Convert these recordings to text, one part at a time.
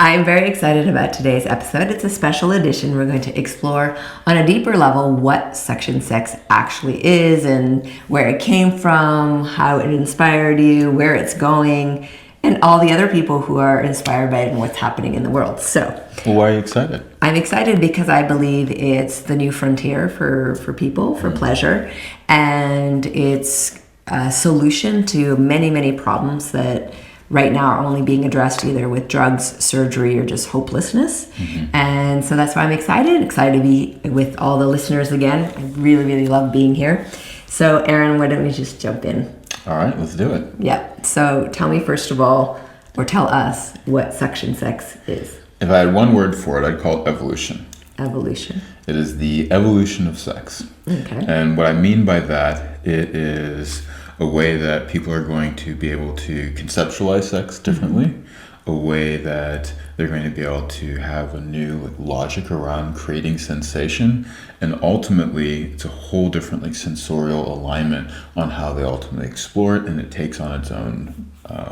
I'm very excited about today's episode. It's a special edition. We're going to explore on a deeper level what suction sex actually is and where it came from, how it inspired you, where it's going, and all the other people who are inspired by it and what's happening in the world. So, well, why are you excited? I'm excited because I believe it's the new frontier for people, for pleasure, and it's a solution to many, many problems that right now are only being addressed either with drugs, surgery, or just hopelessness. And so that's why I'm excited to be with all the listeners again. I really, really love being here. So Aaron, why don't we just jump in? All right, let's do it. Yeah. So tell me first of all, or tell us what suction sex is. If I had one word for it, I'd call it evolution. Evolution. It is the evolution of sex. Okay. And what I mean by that, it is a way that people are going to be able to conceptualize sex differently, a way that they're going to be able to have a new logic around creating sensation, and ultimately it's a whole different sensorial alignment on how they ultimately explore it, and it takes on its own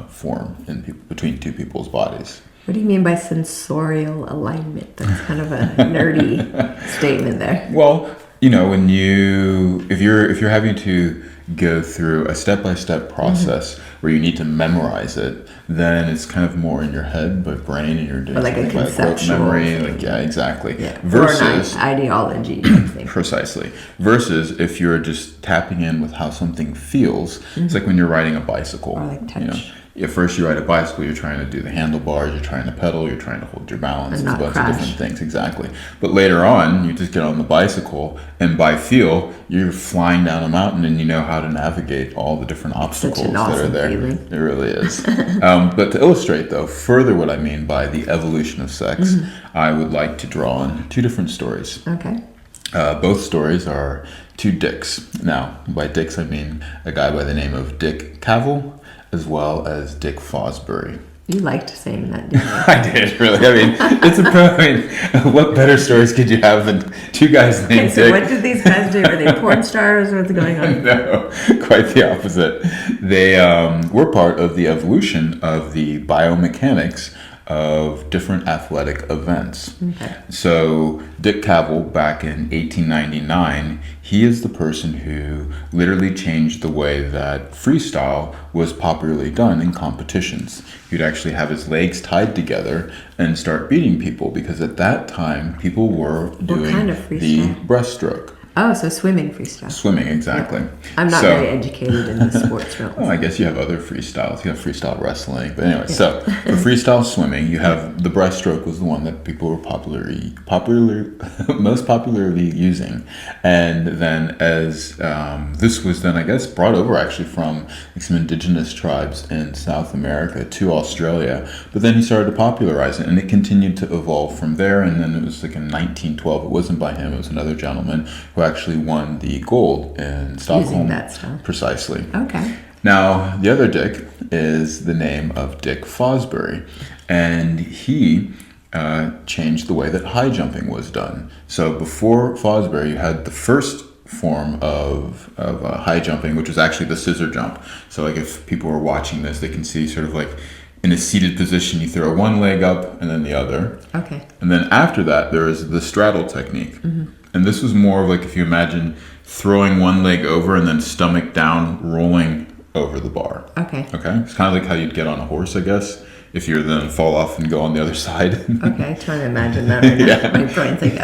form in between two people's bodies. What do you mean by sensorial alignment? That's kind of a nerdy statement there. Well, when if you're having to go through a step-by-step process where you need to memorize it, then it's kind of more in your head, but brain, and you're doing like a conceptual memory, thing. Yeah, exactly. Yeah. Versus or an ideology thing. Precisely. Versus if you're just tapping in with how something feels, it's like when you're riding a bicycle. Or like touch. At first you ride a bicycle, you're trying to do the handlebars, you're trying to pedal, you're trying to hold your balance, and it's a bunch crash. of different things, exactly. But later on, you just get on the bicycle, and by feel, you're flying down a mountain, and you know how to navigate all the different obstacles Such an awesome that are there. feeling. It really is. But to illustrate, though, further what I mean by the evolution of sex, I would like to draw on two different stories. Okay. Both stories are two dicks. Now, by dicks, I mean a guy by the name of Dick Cavell, as well as Dick Fosbury. You liked saying that, didn't you? I did, really. What better stories could you have than two guys named So Dick? what did these guys do? Are they porn stars? What's going on? No, quite the opposite. They were part of the evolution of the biomechanics of different athletic events. Okay. So Dick Cavell, back in 1899, he is the person who literally changed the way that freestyle was popularly done in competitions. He'd actually have his legs tied together and start beating people, because at that time people were doing kind of the freestyle? breaststroke. Oh, so swimming freestyle. Swimming, exactly. I'm not very educated in the sports realm. Well, I guess you have other freestyles. You have freestyle wrestling. But anyway, so for freestyle swimming, you have the breaststroke was the one that people were most popularly using. And then as this was then, I guess, brought over actually from some indigenous tribes in South America to Australia. But then he started to popularize it, and it continued to evolve from there. And then it was like in 1912. It wasn't by him. It was another gentleman who actually won the gold in Stockholm. Using that stuff. Precisely. Okay. Now, the other Dick is the name of Dick Fosbury, and he changed the way that high jumping was done. So before Fosbury, you had the first form of high jumping, which was actually the scissor jump. So like if people were watching this, they can see sort of like in a seated position, you throw one leg up and then the other. Okay. And then after that, there is the straddle technique. And this was more of like if you imagine throwing one leg over and then stomach down, rolling over the bar. Okay. Okay? It's kind of like how you'd get on a horse, I guess, if you then fall off and go on the other side. Okay, trying to imagine that right now. Yeah. My brain's like,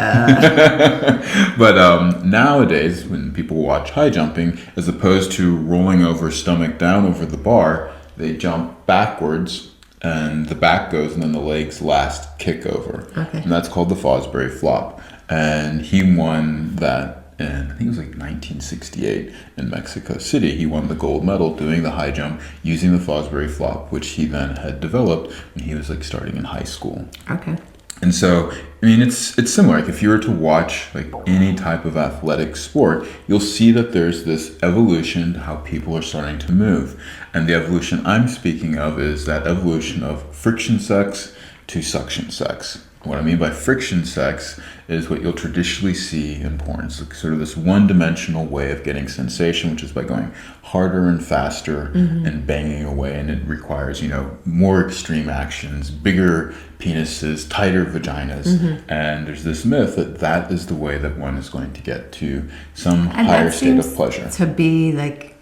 But nowadays, when people watch high jumping, as opposed to rolling over stomach down over the bar, they jump backwards and the back goes and then the legs last kick over. Okay. And that's called the Fosbury flop. And he won that in, I think it was like 1968 in Mexico City. He won the gold medal doing the high jump using the Fosbury flop, which he then had developed when he was like starting in high school. okay. And so, I mean, it's similar. Like if you were to watch like any type of athletic sport, you'll see that there's this evolution to how people are starting to move. And the evolution I'm speaking of is that evolution of friction sex to suction sex. What I mean by friction sex is what you'll traditionally see in porn. It's like sort of this one-dimensional way of getting sensation, which is by going harder and faster and banging away, and it requires, more extreme actions, bigger penises, tighter vaginas. And there's this myth that is the way that one is going to get to some higher state of pleasure. To be like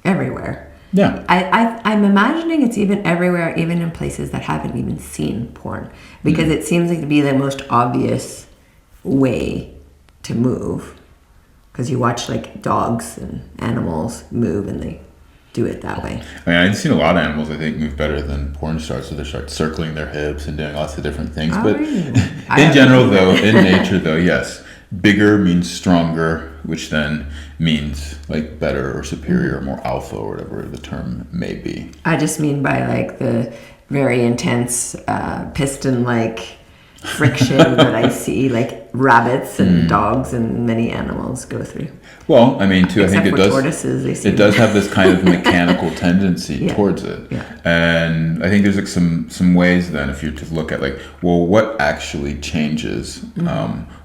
everywhere. Yeah. I'm imagining it's even everywhere, even in places that haven't even seen porn, because it seems like to be the most obvious way to move. Because you watch like dogs and animals move and they do it that way. I mean, I've seen a lot of animals, I think, move better than porn stars. So they start circling their hips and doing lots of different things. Oh, but really? in general, though, in nature, though, yes. Bigger means stronger, which then means like better or superior or more alpha or whatever the term may be. I just mean by like the very intense piston-like friction that I see like rabbits and dogs and many animals go through. Well, I mean, too, I think it does. Tortoises, they seem it does have this kind of mechanical tendency towards it, Yeah. and I think there's like some ways then, if you're to look at like, well, what actually changes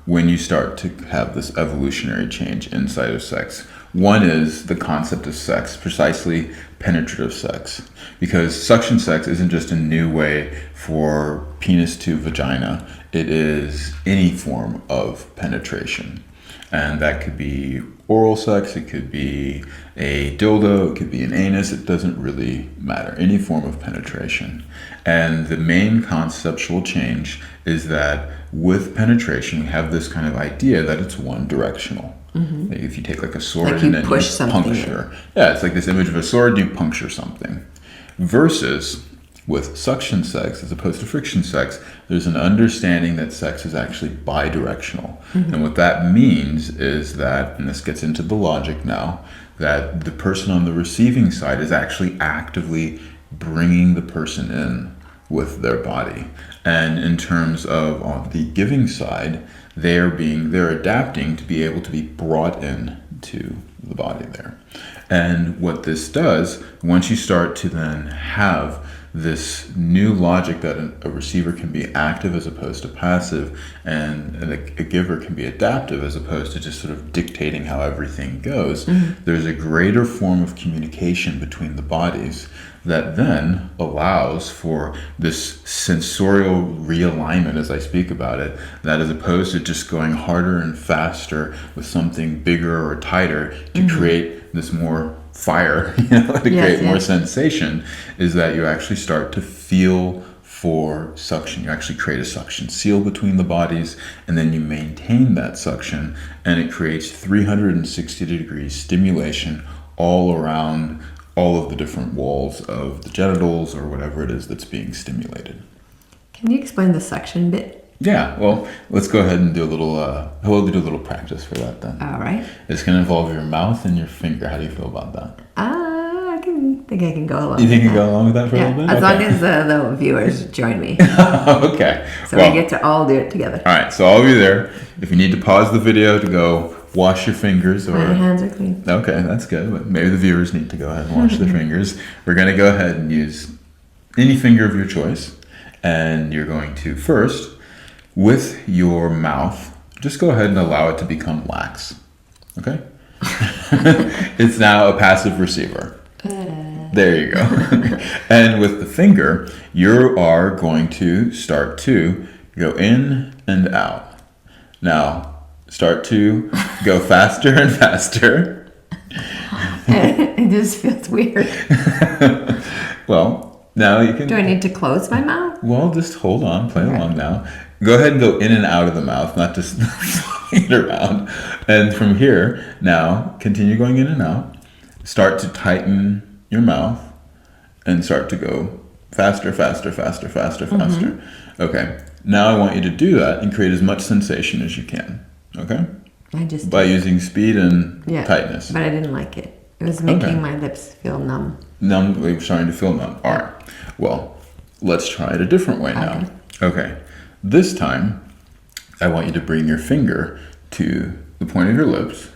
when you start to have this evolutionary change inside of sex. One is the concept of sex, precisely penetrative sex, because suction sex isn't just a new way for penis to vagina. It is any form of penetration. And that could be oral sex, it could be a dildo, it could be an anus, it doesn't really matter. Any form of penetration. And the main conceptual change is that with penetration, we have this kind of idea that it's one directional. Like if you take like a sword Like you and then push you something puncture. Yeah, it's like this image of a sword, you puncture something. Versus with suction sex, as opposed to friction sex, there's an understanding that sex is actually bi-directional. And what that means is that, and this gets into the logic now, that the person on the receiving side is actually actively bringing the person in with their body. And in terms of on the giving side, they're adapting to be able to be brought in to the body there. And what this does, once you start to then have this new logic that a receiver can be active as opposed to passive, and a giver can be adaptive as opposed to just sort of dictating how everything goes, there's a greater form of communication between the bodies that then allows for this sensorial realignment, as I speak about it, that as opposed to just going harder and faster with something bigger or tighter to create this more fire, to create more sensation, is that you actually start to feel for suction. You actually create a suction seal between the bodies, and then you maintain that suction, and it creates 360-degree stimulation all around all of the different walls of the genitals or whatever it is that's being stimulated. Can you explain the suction bit? Yeah, well, let's go ahead and do a little practice for that then. All right. It's going to involve your mouth and your finger. How do you feel about that? I think I can go along. You think you can go along with that for a little bit? As long as the viewers join me. Okay. So we get to all do it together. All right, so I'll be there. If you need to pause the video to go wash your fingers, or My hands are clean. okay, that's good. But maybe the viewers need to go ahead and wash their fingers. We're going to go ahead and use any finger of your choice, and you're going to first, with your mouth, just go ahead and allow it to become lax. Okay? It's now a passive receiver. There you go. And with the finger, you are going to start to go in and out. Now, start to go faster and faster. It just feels weird. Well, now you can... Do I need to close my mouth? Well, just hold on, play along now. Go ahead and go in and out of the mouth, not just sliding it around. And from here, now, continue going in and out. Start to tighten your mouth and start to go faster, faster, faster, faster, faster. Okay, now I want you to do that and create as much sensation as you can. Okay? By using speed and tightness. But I didn't like it. It was making my lips feel numb. Numb, like starting to feel numb. All right. Well, let's try it a different way now. Okay. This time, I want you to bring your finger to the point of your lips,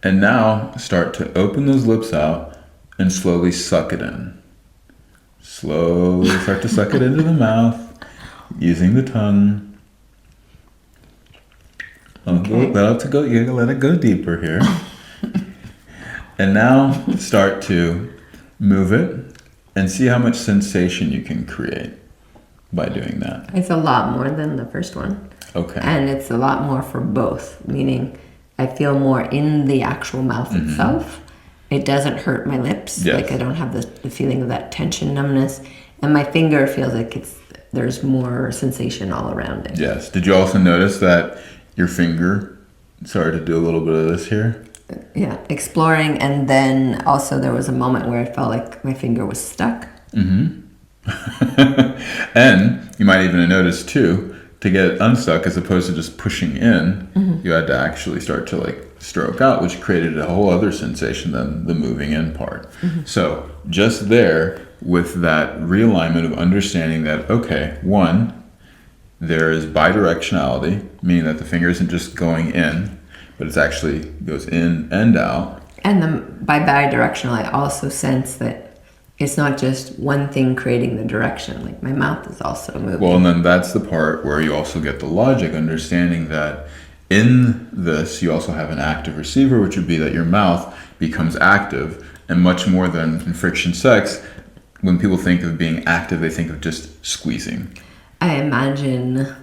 and now start to open those lips out and slowly suck it in. Slowly start to suck it into the mouth using the tongue. You gotta let it go deeper here. And now start to move it and see how much sensation you can create by doing that. It's a lot more than the first one. Okay. And it's a lot more for both, meaning I feel more in the actual mouth itself. It doesn't hurt my lips. Yes. Like I don't have the feeling of that tension, numbness. And my finger feels like there's more sensation all around it. Yes. Did you also notice that your finger started to do a little bit of this here? Yeah, exploring. And then also there was a moment where I felt like my finger was stuck. Mm-hmm. And you might even have noticed too, to get it unstuck as opposed to just pushing in, you had to actually start to like stroke out, which created a whole other sensation than the moving in part. So just there with that realignment of understanding that, okay, one, there is bidirectionality, meaning that the finger isn't just going in, but it's actually goes in and out. And by bi-directional, I also sense that it's not just one thing creating the direction. Like my mouth is also moving. Well, and then that's the part where you also get the logic, understanding that in this, you also have an active receiver, which would be that your mouth becomes active, and much more than in friction sex, when people think of being active, they think of just squeezing. I imagine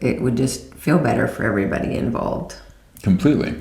it would just feel better for everybody involved. Completely.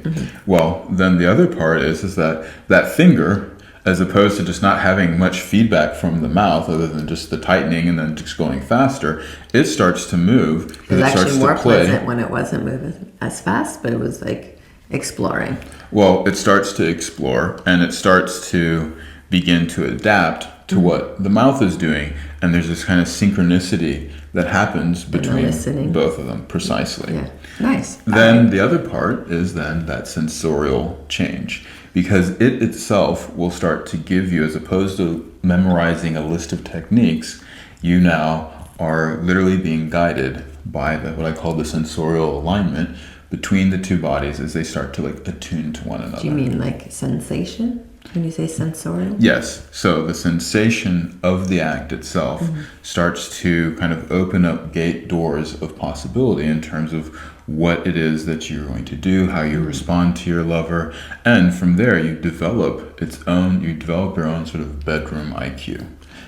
Well, then the other part is that finger, as opposed to just not having much feedback from the mouth other than just the tightening and then just going faster, it starts to move. It was starts actually more to play. pleasant when it wasn't moving as fast, but it was like exploring. Well, it starts to explore and it starts to begin to adapt to what the mouth is doing. And there's this kind of synchronicity that happens between both of them, precisely. Yeah, nice. Then the other part is then that sensorial change, because it itself will start to give you, as opposed to memorizing a list of techniques, you now are literally being guided by what I call the sensorial alignment between the two bodies as they start to like attune to one another. Do you mean like sensation when you say sensorial? Yes. So the sensation of the act itself starts to kind of open up gate doors of possibility in terms of what it is that you're going to do, how you respond to your lover, and from there you develop your own sort of bedroom IQ.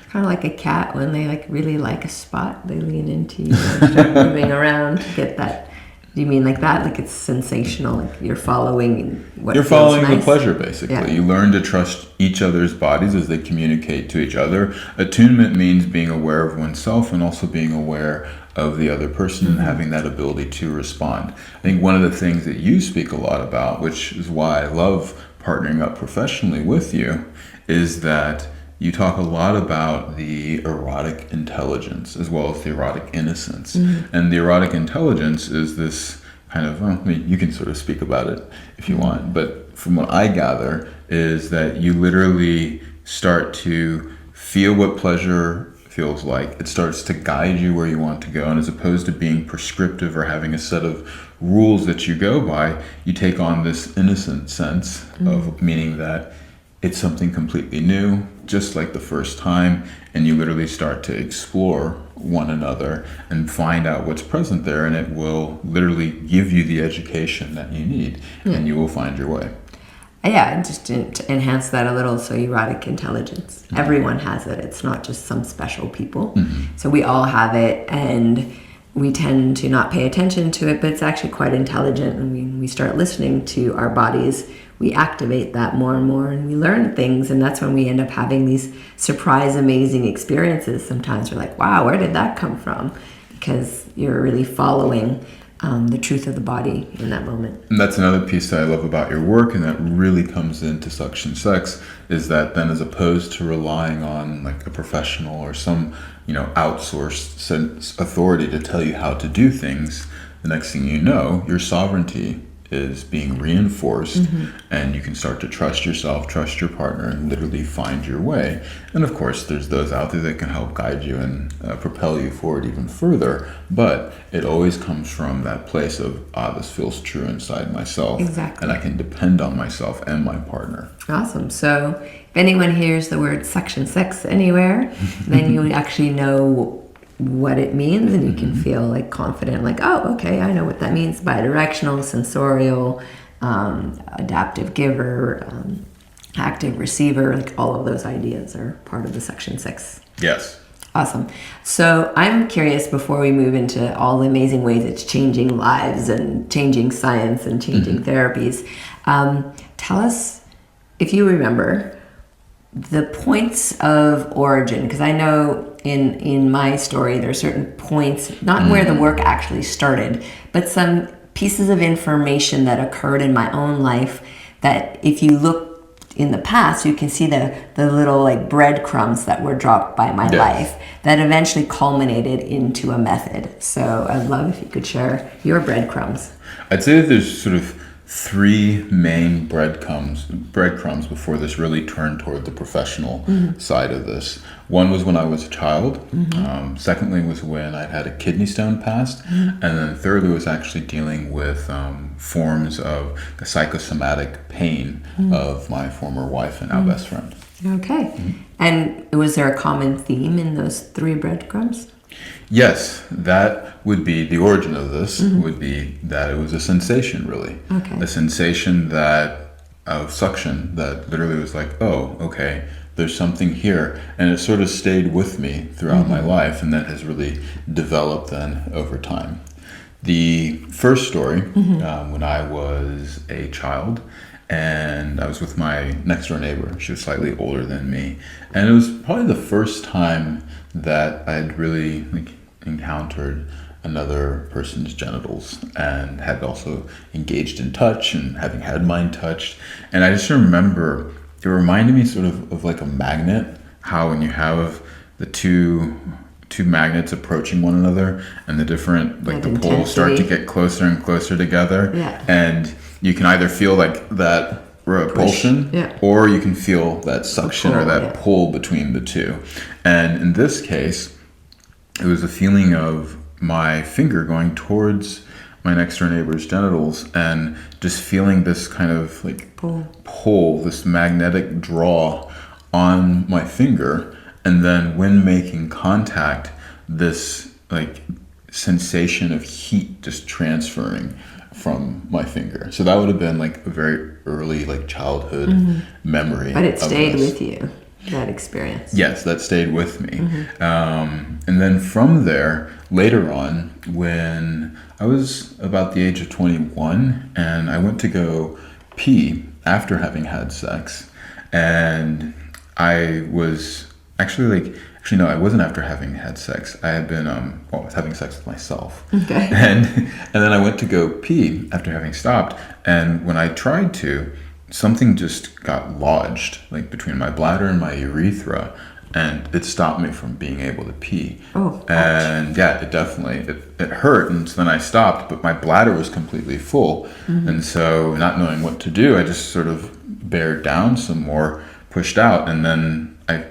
Kind of like a cat when they like really like a spot, they lean into you and start moving around to get that. Do you mean like that? Like it's sensational, like you're following what You're feels following nice? the pleasure, basically. Yeah. You learn to trust each other's bodies as they communicate to each other. Attunement means being aware of oneself and also being aware of the other person and having that ability to respond. I think one of the things that you speak a lot about, which is why I love partnering up professionally with you, is that you talk a lot about the erotic intelligence as well as the erotic innocence. And the erotic intelligence is this kind of, well, I mean, you can sort of speak about it if you want, but from what I gather is that you literally start to feel what pleasure feels like. It starts to guide you where you want to go, and as opposed to being prescriptive or having a set of rules that you go by, you take on this innocent sense of meaning that it's something completely new, just like the first time, and you literally start to explore one another and find out what's present there, and it will literally give you the education that you need, and you will find your way. Yeah, just to enhance that a little. So erotic intelligence, everyone has it. It's not just some special people. So we all have it, and we tend to not pay attention to it, but it's actually quite intelligent. And when we start listening to our bodies, we activate that more and more, and we learn things, and that's when we end up having these surprise, amazing experiences. Sometimes we're like, wow, where did that come from? Because you're really following the truth of the body in that moment. And that's another piece that I love about your work, and that really comes into Suction Sex, is that then as opposed to relying on like a professional or some, outsourced authority to tell you how to do things, the next thing you know, your sovereignty is being reinforced, and you can start to trust yourself, trust your partner, and literally find your way. And of course, there's those out there that can help guide you and propel you forward even further, but it always comes from that place of, this feels true inside myself. Exactly. And I can depend on myself and my partner. Awesome. So if anyone hears the word suction sex anywhere, then you actually know what it means, and you can feel like confident, like, oh, okay, I know what that means. Bidirectional, sensorial, adaptive giver, active receiver, like all of those ideas are part of the Suction 6. Yes. Awesome. So I'm curious, before we move into all the amazing ways it's changing lives and changing science and changing therapies, tell us, if you remember, the points of origin, because I know in my story there are certain points, not where the work actually started, but some pieces of information that occurred in my own life that if you look in the past, you can see the little like breadcrumbs that were dropped by my life that eventually culminated into a method. So I'd love if you could share your breadcrumbs. I'd say that there's sort of three main breadcrumbs before this really turned toward the professional side of this. One was when I was a child. Secondly was when I'd had a kidney stone passed. And then thirdly was actually dealing with forms of the psychosomatic pain of my former wife and now best friend. Okay. And was there a common theme in those three breadcrumbs? Yes, that would be the origin of this, would be that it was a sensation, really. Okay. A sensation that of suction that literally was like, oh, okay, there's something here. And it sort of stayed with me throughout my life, and that has really developed then over time. The first story, when I was a child, and I was with my next door neighbor. She was slightly older than me. And it was probably the first time that I'd really encountered another person's genitals and had also engaged in touch and having had mine touched. And I just remember, it reminded me sort of like a magnet, how when you have the two magnets approaching one another and the different, like the poles start to get closer and closer together. Yeah. And you can either feel like that repulsion or you can feel that suction or that pull between the two. And in this case, it was a feeling of my finger going towards my next door neighbor's genitals and just feeling this kind of like pull, this magnetic draw on my finger. And then when making contact, this like sensation of heat just transferring from my finger. So that would have been like a very early like childhood memory. But it stayed with you, that experience. Yes, that stayed with me. And then from there, later on, when I was about the age of 21 and I went to go pee after having had sex, and I was actually no, I wasn't after having had sex. I had been, I was having sex with myself. Okay. And then I went to go pee after having stopped. And when I tried to, something just got lodged, like between my bladder and my urethra, and it stopped me from being able to pee. Oh, and yeah, it definitely, it hurt. And so then I stopped, but my bladder was completely full. And so not knowing what to do, I just sort of bared down some more, pushed out, and then I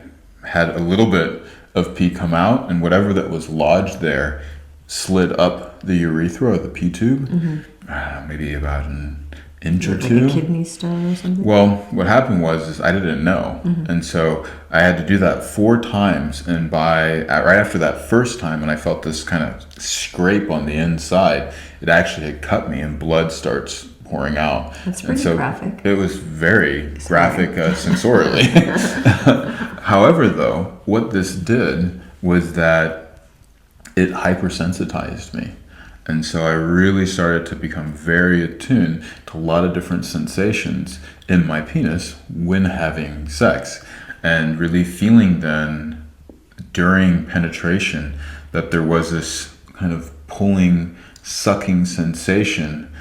had a little bit of pee come out, and whatever that was lodged there slid up the urethra or the pee tube, maybe about an inch or two. Like a kidney stone or something? Well, what happened was I didn't know. And so I had to do that 4 times. And right after that first time, when I felt this kind of scrape on the inside, it actually had cut me and blood starts pouring out. That's pretty graphic. It was very graphic sensorially. However, though, what this did was that it hypersensitized me. And so I really started to become very attuned to a lot of different sensations in my penis when having sex. And really feeling then during penetration that there was this kind of pulling, sucking sensation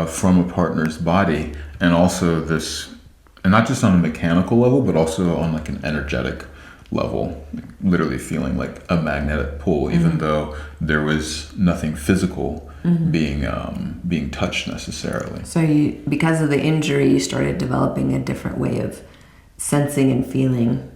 from a partner's body, and also this, and not just on a mechanical level, but also on like an energetic level, literally feeling like a magnetic pull, even though there was nothing physical being touched necessarily. So you, because of the injury, you started developing a different way of sensing and feeling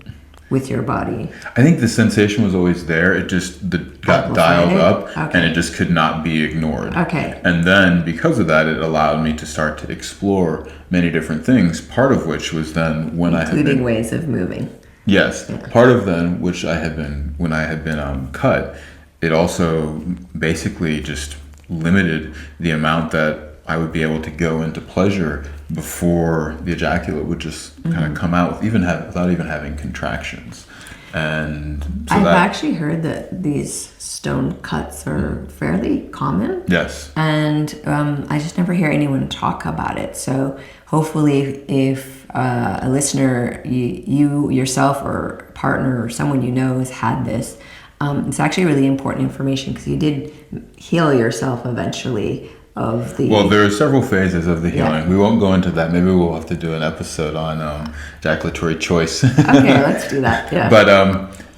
with your body. I think the sensation was always there. It just got dialed up, and it just could not be ignored. Okay. And then because of that, it allowed me to start to explore many different things, part of which was then when including ways of moving. Yes. Yeah. Part of then, which I had been, when I had been cut, it also basically just limited the amount that I would be able to go into pleasure before the ejaculate would just kind of come out without even having contractions. And so I've actually heard that these stone cuts are fairly common. Yes. And I just never hear anyone talk about it. So hopefully if a listener, you yourself or a partner or someone you know has had this, it's actually really important information because you did heal yourself eventually of the... Well, there are several phases of the healing. Yeah. We won't go into that. Maybe we'll have to do an episode on ejaculatory choice. Okay, let's do that. Yeah. But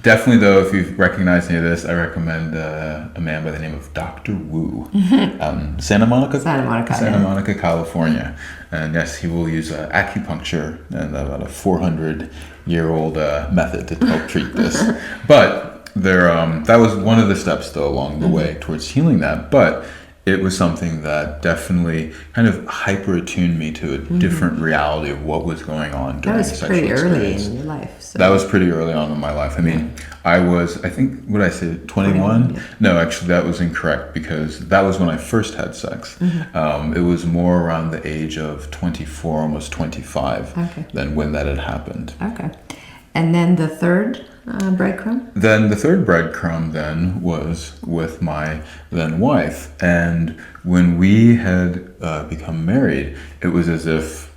definitely, though, if you recognize any of this, I recommend a man by the name of Dr. Wu, Santa Monica, California. And yes, he will use acupuncture and about a 400-year-old method to help treat this. But that was one of the steps, though, along the way towards healing that. But it was something that definitely kind of hyper-attuned me to a different reality of what was going on during the sexual experience. That was pretty early in your life. So. That was pretty early on in my life. I mean, I think, what did I say, 21? Yeah. No, actually, that was incorrect because that was when I first had sex. It was more around the age of 24, almost 25, than when that had happened. Okay. And then the third breadcrumb? Then the third breadcrumb then was with my then wife. And when we had become married, it was as if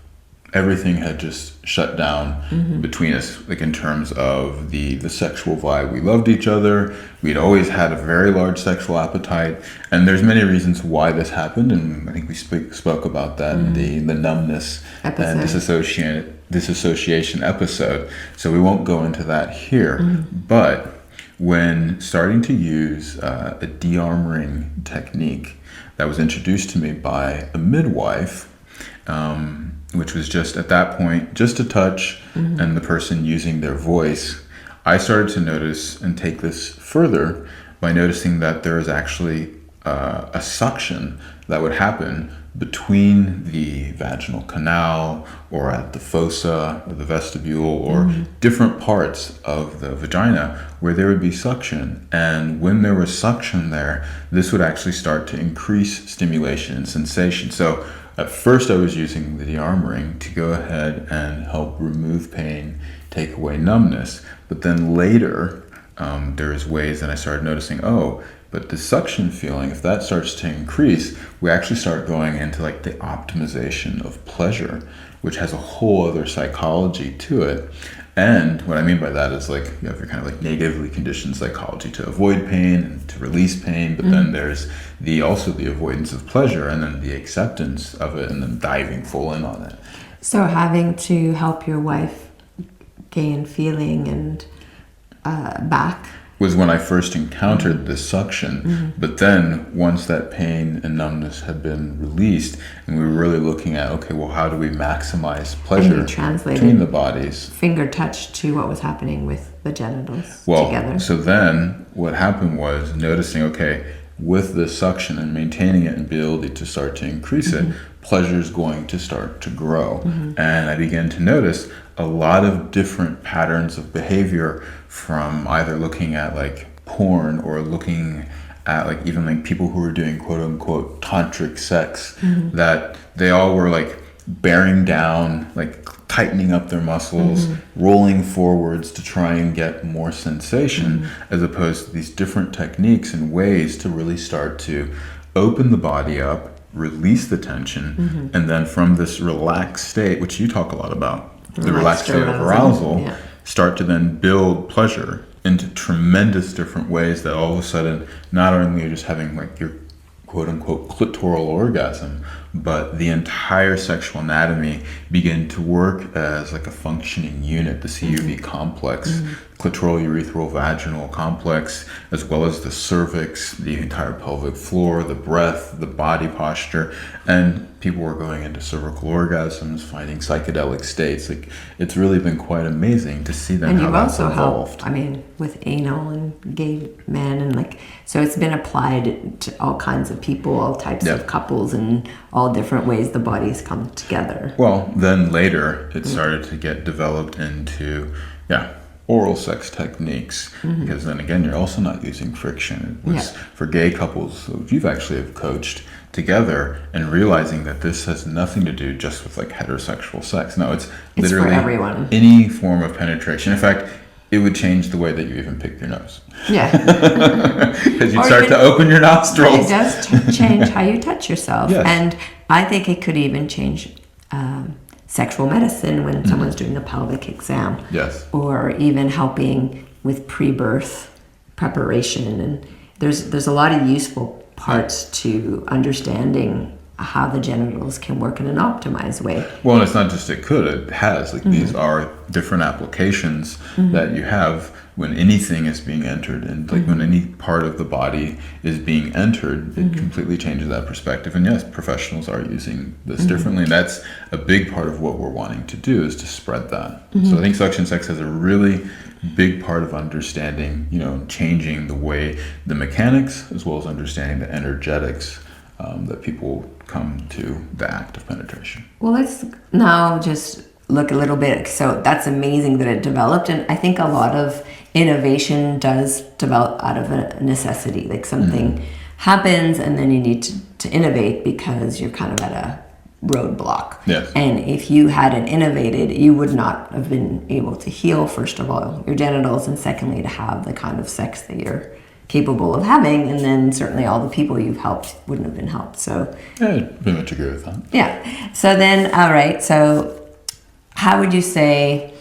everything had just shut down between us, like in terms of the sexual vibe. We loved each other. We'd always had a very large sexual appetite. And there's many reasons why this happened. And I think we spoke about that in the numbness episode. And disassociation episode. So we won't go into that here. But when starting to use a de-armoring technique that was introduced to me by a midwife, which was just at that point, just a touch and the person using their voice, I started to notice and take this further by noticing that there is actually a suction that would happen between the vaginal canal or at the fossa or the vestibule or different parts of the vagina where there would be suction. And when there was suction there, this would actually start to increase stimulation and sensation. So at first I was using the de-armoring to go ahead and help remove pain, take away numbness. But then later, there's ways that I started noticing, but the suction feeling, if that starts to increase, we actually start going into like the optimization of pleasure, which has a whole other psychology to it. And what I mean by that is like you have your kind of like negatively conditioned psychology to avoid pain and to release pain, but then there's also the avoidance of pleasure and then the acceptance of it and then diving full in on it. So having to help your wife gain feeling and back was when I first encountered the suction. But then once that pain and numbness had been released and we were really looking at, how do we maximize pleasure between the bodies? Finger touch to what was happening with the genitals together. So then what happened was noticing, with the suction and maintaining it and ability to start to increase it, pleasure is going to start to grow. And I began to notice a lot of different patterns of behavior from either looking at like porn or looking at like even like people who were doing quote unquote tantric sex, that they all were like bearing down, like tightening up their muscles, rolling forwards to try and get more sensation, as opposed to these different techniques and ways to really start to open the body up, release the tension, and then from this relaxed state, which you talk a lot about, the relaxed state of arousal, start to then build pleasure into tremendous different ways that all of a sudden, not only are you just having like your quote unquote clitoral orgasm, but the entire sexual anatomy begin to work as like a functioning unit, the CUV complex, clitoral urethral vaginal complex, as well as the cervix, the entire pelvic floor, the breath, the body posture. And people were going into cervical orgasms, finding psychedelic states. Like, it's really been quite amazing to see them, and how that's evolved. Helped, I mean, with anal and gay men, and like, so it's been applied to all kinds of people, all types of couples, and all different ways the bodies come together. Well, then later it started to get developed into, oral sex techniques, because then again, you're also not using friction. It was for gay couples, so you've actually have coached, together and realizing that this has nothing to do just with like heterosexual sex. No, it's It's for literally everyone. any form of penetration. In fact, it would change the way that you even pick your nose. Yeah. Because you'd Or start even- to open your It nostrils. does change how you touch yourself. Yes. And I think it could even change sexual medicine when someone's doing a pelvic exam. Yes. Or even helping with pre-birth preparation. And there's a lot of useful parts to understanding how the genitals can work in an optimized way. Well, and it's not just it could, it has. Like these are different applications that you have when anything is being entered, and like when any part of the body is being entered, it completely changes that perspective. And yes, professionals are using this differently, and that's a big part of what we're wanting to do, is to spread that. So I think Suction Sex has a really big part of understanding, you know, changing the way the mechanics as well as understanding the energetics that people come to the act of penetration. Well, let's now just look a little bit. So that's amazing that it developed. And I think a lot of innovation does develop out of a necessity. Like something happens and then you need to innovate because you're kind of at a roadblock. Yes. And if you hadn't innovated, you would not have been able to heal, first of all, your genitals, and secondly, to have the kind of sex that you're capable of having, and then certainly all the people you've helped wouldn't have been helped. So Yeah, I pretty much agree with that. yeah. So then, all right. So how would you say,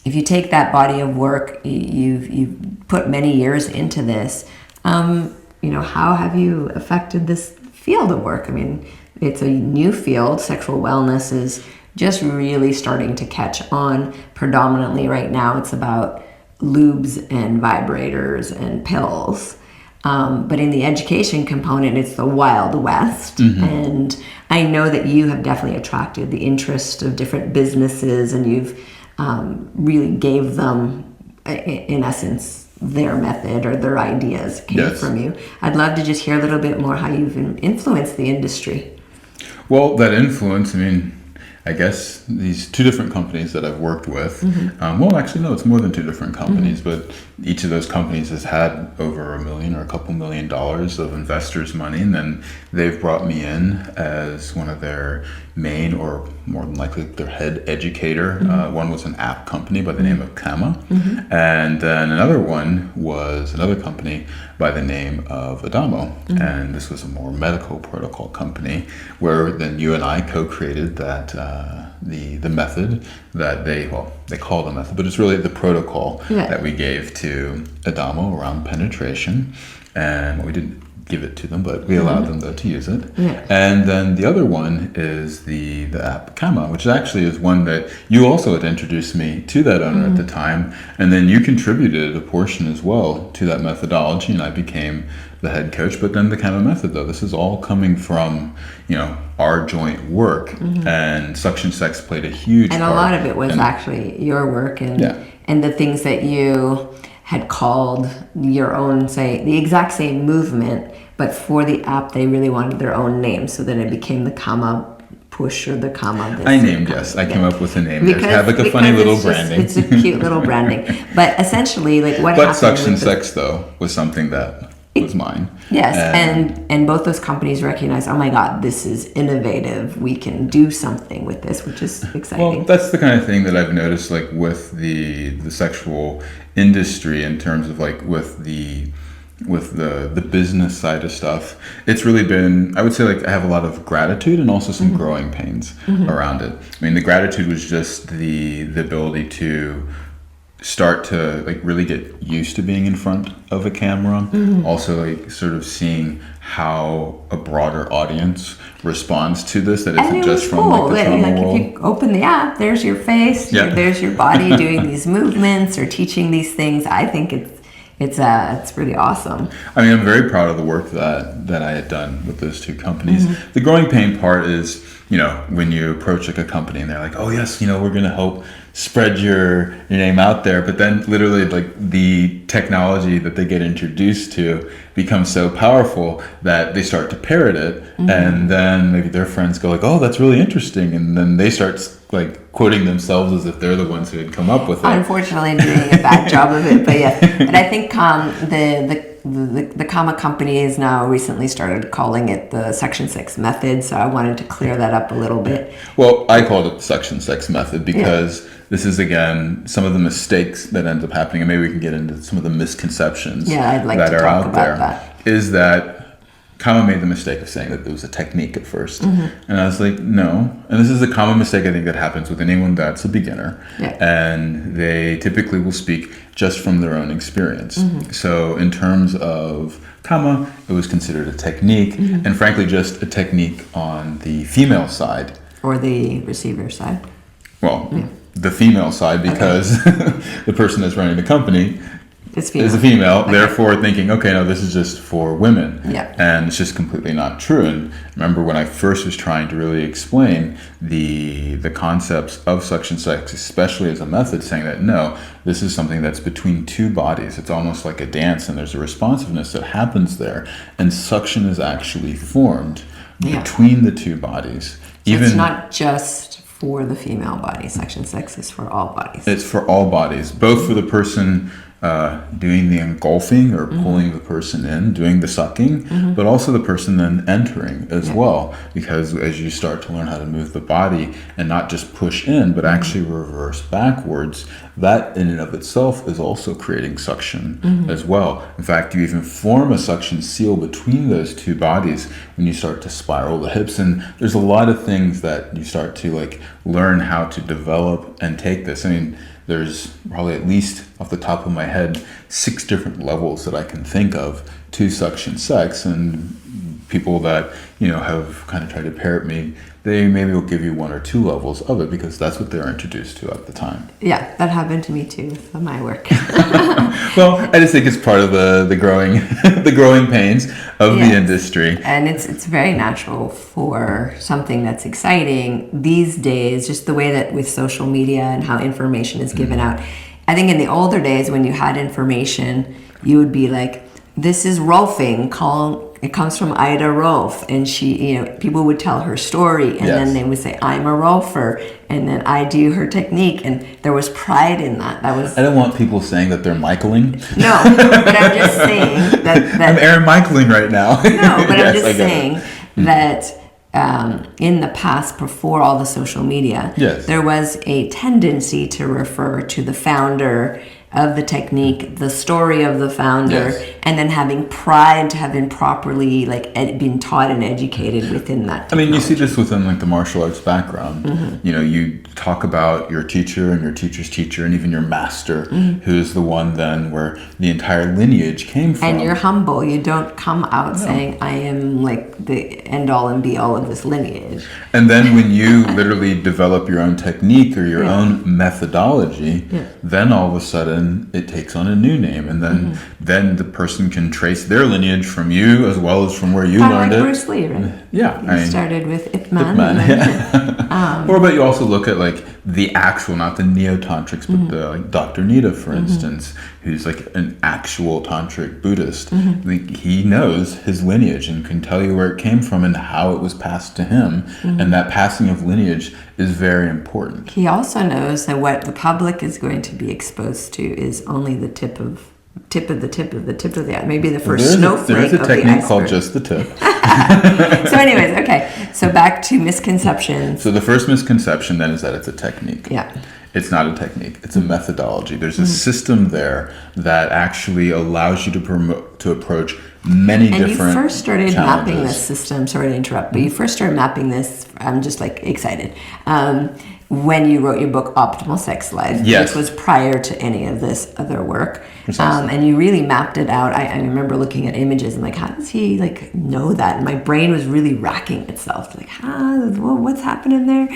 if you take that body of work, you've put many years into this, you know, how have you affected this field of work? I mean, it's a new field. Sexual wellness is just really starting to catch on. Predominantly right now, it's about lubes and vibrators and pills. But in the education component, it's the Wild West. And I know that you have definitely attracted the interest of different businesses, and you've really gave them, in essence, their method or their ideas came from you. I'd love to just hear a little bit more how you've influenced the industry. Well, that influence, I mean, I guess these two different companies that I've worked with, well, actually, no, it's more than two different companies, but each of those companies has had over $1 million or a couple $1 million of investors' money, and then they've brought me in as one of their main, or more than likely their head educator. One was an app company by the name of Kama, and then another one was another company by the name of Adamo, and this was a more medical protocol company, where then you and I co-created that the method that they call the method, but it's really the protocol that we gave to Adamo around penetration, and we didn't give it to them, but we allowed them though to use it. And then the other one is the app Kama, which actually is one that you also had introduced me to that owner at the time, and then you contributed a portion as well to that methodology, and I became the head coach. But then the Kama method, though, this is all coming from, you know, our joint work, and Suction Sex played a huge part. And a lot of it was actually your work and the things that you had called your own, say, the exact same movement, but for the app, they really wanted their own name. So then it became the Kama Push or the Kama this. I named, yes. I came up with a name. Because, have like a funny little branding. It's a cute little branding. But essentially, like what But happened Suction Sex, though, was something that was mine. Yes, and both those companies recognize, oh my God, this is innovative. We can do something with this, which is exciting. Well, that's the kind of thing that I've noticed, like with the sexual industry, in terms of like with the business side of stuff. It's really been, I would say, like I have a lot of gratitude and also some growing pains around it. I mean, the gratitude was just the ability to start to like really get used to being in front of a camera. Also, like sort of seeing how a broader audience responds to this, that isn't just from like the trauma world. If you open the app, there's your face, there's your body doing these movements or teaching these things. I think it's really awesome. I mean, I'm very proud of the work that I had done with those two companies. The growing pain part is, you know, when you approach like a company and they're like, oh yes, you know, we're going to help spread your name out there, but then literally like the technology that they get introduced to becomes so powerful that they start to parrot it, and then maybe their friends go like, oh, that's really interesting, and then they start like quoting themselves as if they're the ones who had come up with it. Unfortunately, doing a bad job of it, but yeah. But I think the Kama company has now recently started calling it the Suction Sex method. So I wanted to clear that up a little bit. Well, I called it the Suction Sex method because this is, again, some of the mistakes that end up happening, and maybe we can get into some of the misconceptions I'd like that to are talk out about there. that. Is that Kama made the mistake of saying that it was a technique at 1st. And I was like, no. And this is a common mistake I think that happens with anyone that's a beginner. And they typically will speak just from their own experience. So in terms of Kama, it was considered a technique, and frankly just a technique on the female side. Or the receiver side. Well, the female side, because the person that's running the company is a female, therefore thinking, okay, no, this is just for women. And it's just completely not true. And remember when I first was trying to really explain the concepts of suction sex, especially as a method, saying that no, this is something that's between two bodies. It's almost like a dance, and there's a responsiveness that happens there. And suction is actually formed between the two bodies. So it's not just for the female body. Suction sex is for all bodies. It's for all bodies, both for the person doing the engulfing or pulling the person in, doing the sucking, but also the person then entering as well. Because as you start to learn how to move the body and not just push in, but actually reverse backwards, that in and of itself is also creating suction as well. In fact, you even form a suction seal between those two bodies when you start to spiral the hips. And there's a lot of things that you start to like learn how to develop and take this. I mean, there's probably, at least off the top of my head, 6 different levels that I can think of to suction sex. And people that, you know, have kind of tried to parrot me, they maybe will give you 1 or 2 levels of it because that's what they're introduced to at the time. Yeah, that happened to me too with my work. Well, I just think it's part of the growing the growing pains of the industry. And it's very natural for something that's exciting these days, just the way that with social media and how information is given out. I think in the older days when you had information, you would be like, this is Rolfing, it comes from Ida Rolf, and she, you know, people would tell her story, and then they would say, I'm a Rolfer, and then I do her technique, and there was pride in that. That was. I don't want people saying that they're Michaeling. No, but I'm just saying that I'm Aaron Michaeling right now. No, but I'm just saying that in the past, before all the social media, there was a tendency to refer to the founder of the technique, the story of the founder, and then having pride to have been properly been taught and educated within that technology. I mean, you see this within like the martial arts background. You know, you talk about your teacher and your teacher's teacher and even your master, who's the one then where the entire lineage came from. And you're humble. You don't come out saying, I am like the end all and be all of this lineage. And then when you literally develop your own technique or your own methodology, then all of a sudden it takes on a new name, and then the person can trace their lineage from you as well as from where you learned it. Bruce Lee, right? Yeah, started with Ip Man. Or but you also look at like the actual, not the neo-tantrics, but the like Dr. Nita, for instance, who's like an actual tantric Buddhist. Like, he knows his lineage and can tell you where it came from and how it was passed to him, and that passing of lineage is very important. He also knows that what the public is going to be exposed to is only the tip of the maybe the first snowflake. There's a technique called just the tip. So anyways, okay. So back to misconceptions. So the first misconception then is that it's a technique. Yeah. It's not a technique. It's a methodology. There's a system there that actually allows you to approach many different challenges. And you first started mapping this system. Sorry to interrupt, but you first started mapping this. I'm just like excited. When you wrote your book, Optimal Sex Life, which was prior to any of this other work. And you really mapped it out. I remember looking at images and like, how does he like know that? And my brain was really racking itself. Like, what's happening there?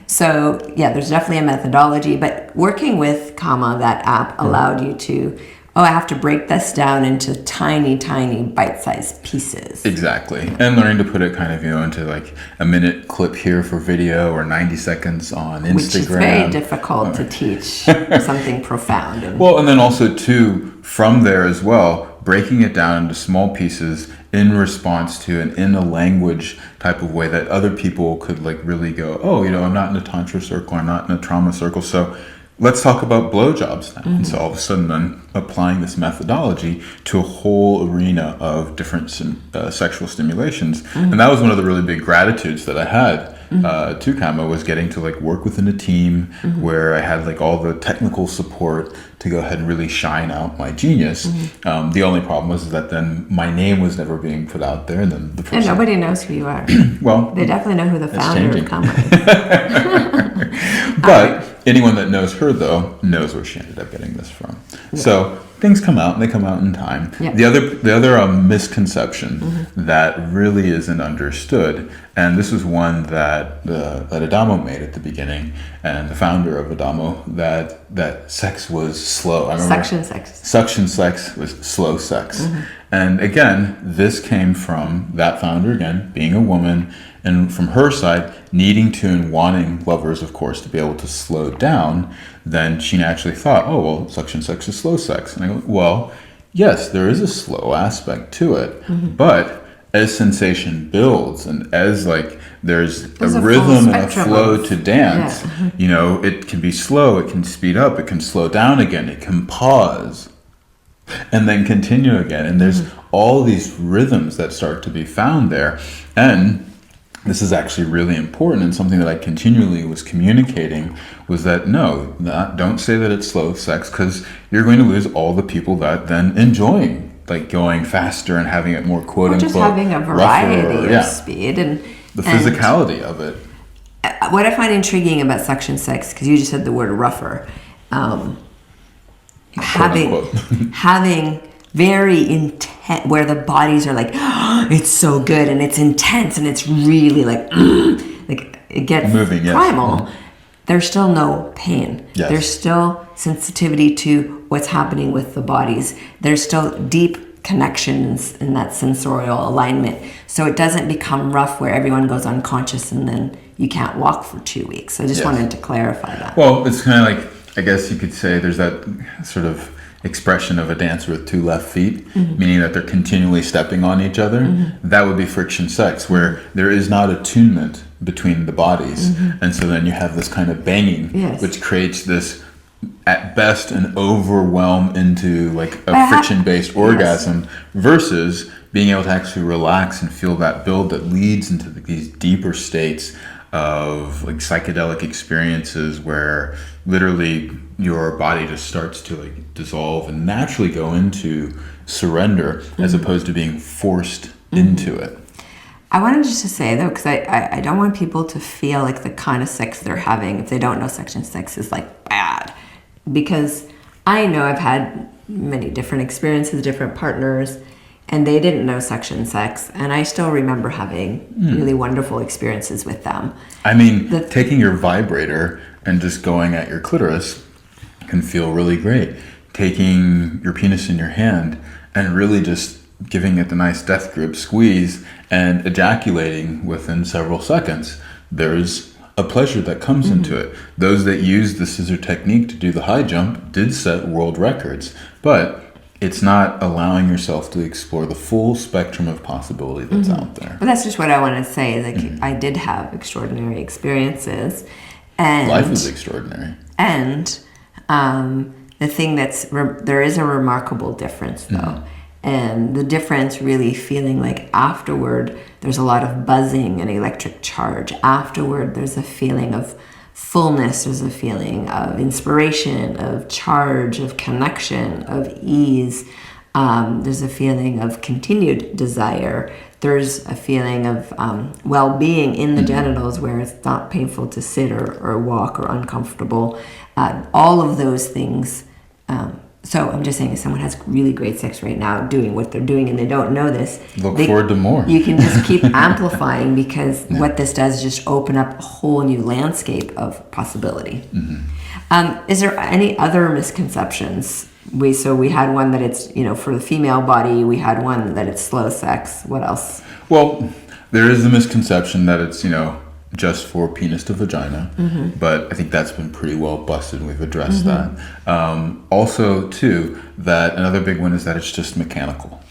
So yeah, there's definitely a methodology, but working with Kama, that app allowed you to, I have to break this down into tiny, tiny bite-sized pieces. Exactly. And learning to put it kind of, into like a minute clip here for video or 90 seconds on Instagram. Which is very difficult to teach something profound. And then also too, from there as well, breaking it down into small pieces in response to and in a language type of way that other people could like really go, I'm not in a tantra circle, I'm not in a trauma circle. So let's talk about blowjobs now. And so all of a sudden I'm applying this methodology to a whole arena of different sexual stimulations. And that was one of the really big gratitudes that I had to Kama, was getting to like work within a team where I had like all the technical support to go ahead and really shine out my genius. The only problem was that then my name was never being put out there, and then the person, And nobody knows who you are. well, They definitely know who the founder changing. of Kama is. but anyone that knows her though knows where she ended up getting this from. So things come out, and they come out in time. Yeah. The other misconception that really isn't understood, and this is one that that Adamo made at the beginning, and the founder of Adamo, that sex was slow. I remember Suction sex was slow sex. And again, this came from that founder, again, being a woman, and from her side, needing to and wanting lovers, of course, to be able to slow down. Then she naturally thought, oh, well, suction sex is slow sex. And I go, well, yes, there is a slow aspect to it. But as sensation builds, and as like there's a rhythm and a flow to dance, you know, it can be slow, it can speed up, it can slow down again, it can pause and then continue again. And there's all these rhythms that start to be found there. And this is actually really important, and something that I continually was communicating was that no, don't say that it's slow sex, because you're going to lose all the people that then enjoying like going faster and having it more quote unquote, just having a variety of speed and the physicality of it. What I find intriguing about suction sex, because you just said the word rougher, having very intense, where the bodies are like, oh, it's so good and it's intense and it's really like it gets moving, primal. There's still no pain. There's still sensitivity to what's happening with the bodies. There's still deep connections in that sensorial alignment. So it doesn't become rough where everyone goes unconscious and then you can't walk for 2 weeks. I just wanted to clarify that. Well, it's kind of like, I guess you could say there's that sort of expression of a dancer with 2 left feet, meaning that they're continually stepping on each other. That would be friction sex, where there is not attunement between the bodies. And so then you have this kind of banging, which creates this, at best, an overwhelm into like a friction-based orgasm, versus being able to actually relax and feel that build that leads into these deeper states of like psychedelic experiences where literally your body just starts to like dissolve and naturally go into surrender, as opposed to being forced into it. I wanted just to say though, because I don't want people to feel like the kind of sex they're having, if they don't know suction sex, is like bad, because I know I've had many different experiences, different partners, and they didn't know suction sex, and I still remember having really wonderful experiences with them. I mean, taking your vibrator and just going at your clitoris can feel really great. Taking your penis in your hand and really just giving it the nice death grip squeeze and ejaculating within several seconds, there's a pleasure that comes into it. Those that use the scissor technique to do the high jump did set world records, but it's not allowing yourself to explore the full spectrum of possibility that's out there. But that's just what I want to say. Like, I did have extraordinary experiences, and life is extraordinary. And the thing there is a remarkable difference though, and the difference really feeling like afterward there's a lot of buzzing and electric charge. Afterward, there's a feeling of fullness, there's a feeling of inspiration, of charge, of connection, of ease. There's a feeling of continued desire. There's a feeling of well-being in the genitals, where it's not painful to sit or walk or uncomfortable. All of those things. So I'm just saying, if someone has really great sex right now doing what they're doing and they don't know this, look forward to more. You can just keep amplifying, because what this does is just open up a whole new landscape of possibility. Is there any other misconceptions? We had one that it's, for the female body. We had one that it's slow sex. What else? Well, there is the misconception that it's, just for penis to vagina, but I think that's been pretty well busted, and we've addressed that. Also, too, that another big one is that it's just mechanical,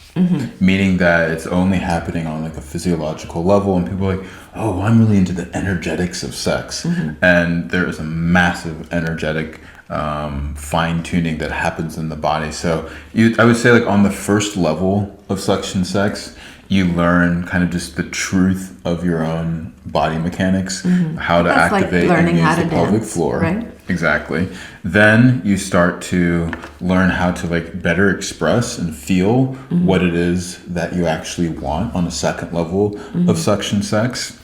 meaning that it's only happening on like a physiological level, and people are like, oh, I'm really into the energetics of sex, and there is a massive energetic fine tuning that happens in the body. So I would say like on the first level of suction sex, you learn kind of just the truth of your own body mechanics, how to That's like activate and learning use how the to pelvic dance, floor. right? Exactly. Then you start to learn how to like better express and feel what it is that you actually want on a second level of suction sex.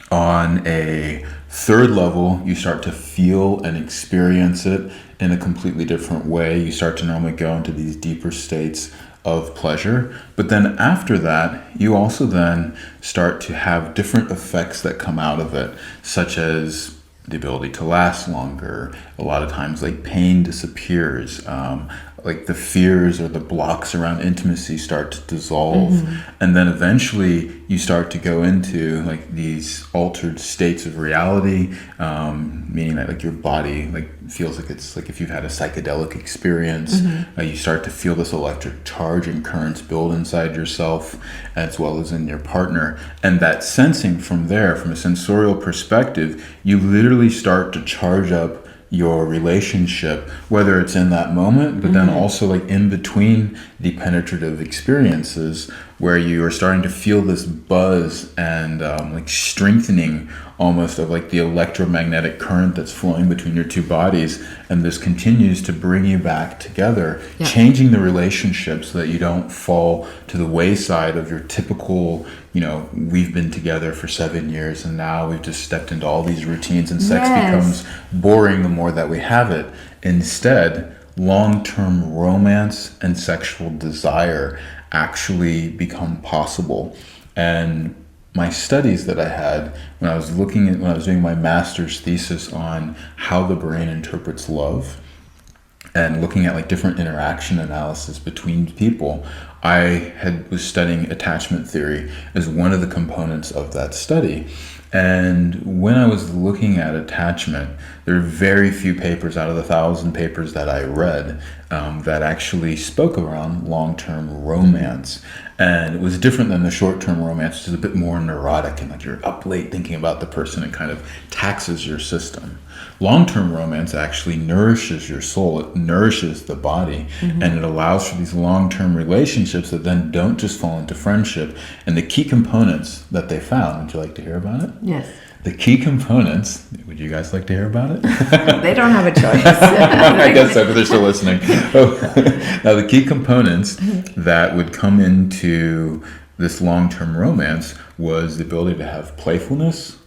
On a third level, you start to feel and experience it in a completely different way. You start to normally go into these deeper states of pleasure. But then after that, you also then start to have different effects that come out of it, such as the ability to last longer. A lot of times, like pain disappears. Like the fears or the blocks around intimacy start to dissolve. And then eventually you start to go into like these altered states of reality, meaning that like your body like feels like it's like if you've had a psychedelic experience, you start to feel this electric charge and currents build inside yourself as well as in your partner. And that sensing from there, from a sensorial perspective, you literally start to charge up your relationship, whether it's in that moment, but then also like in between the penetrative experiences where you are starting to feel this buzz and like strengthening almost of like the electromagnetic current that's flowing between your two bodies, and this continues to bring you back together, changing the relationship so that you don't fall to the wayside of your typical, we've been together for 7 years and now we've just stepped into all these routines and sex becomes boring the more that we have it. Instead, long-term romance and sexual desire actually become possible. And my studies that I had when I was doing my master's thesis on how the brain interprets love and looking at like different interaction analysis between people, I was studying attachment theory as one of the components of that study. And when I was looking at attachment, there are very few papers out of the 1,000 papers that I read that actually spoke around long-term romance. And it was different than the short-term romance, which is a bit more neurotic and like you're up late thinking about the person and kind of taxes your system. Long-term romance actually nourishes your soul, it nourishes the body, and it allows for these long-term relationships that then don't just fall into friendship. And the key components that they found, would you like to hear about it? Yes. The key components, would you guys like to hear about it? They don't have a choice. I guess so, but they're still listening. Now, the key components that would come into this long-term romance was the ability to have playfulness,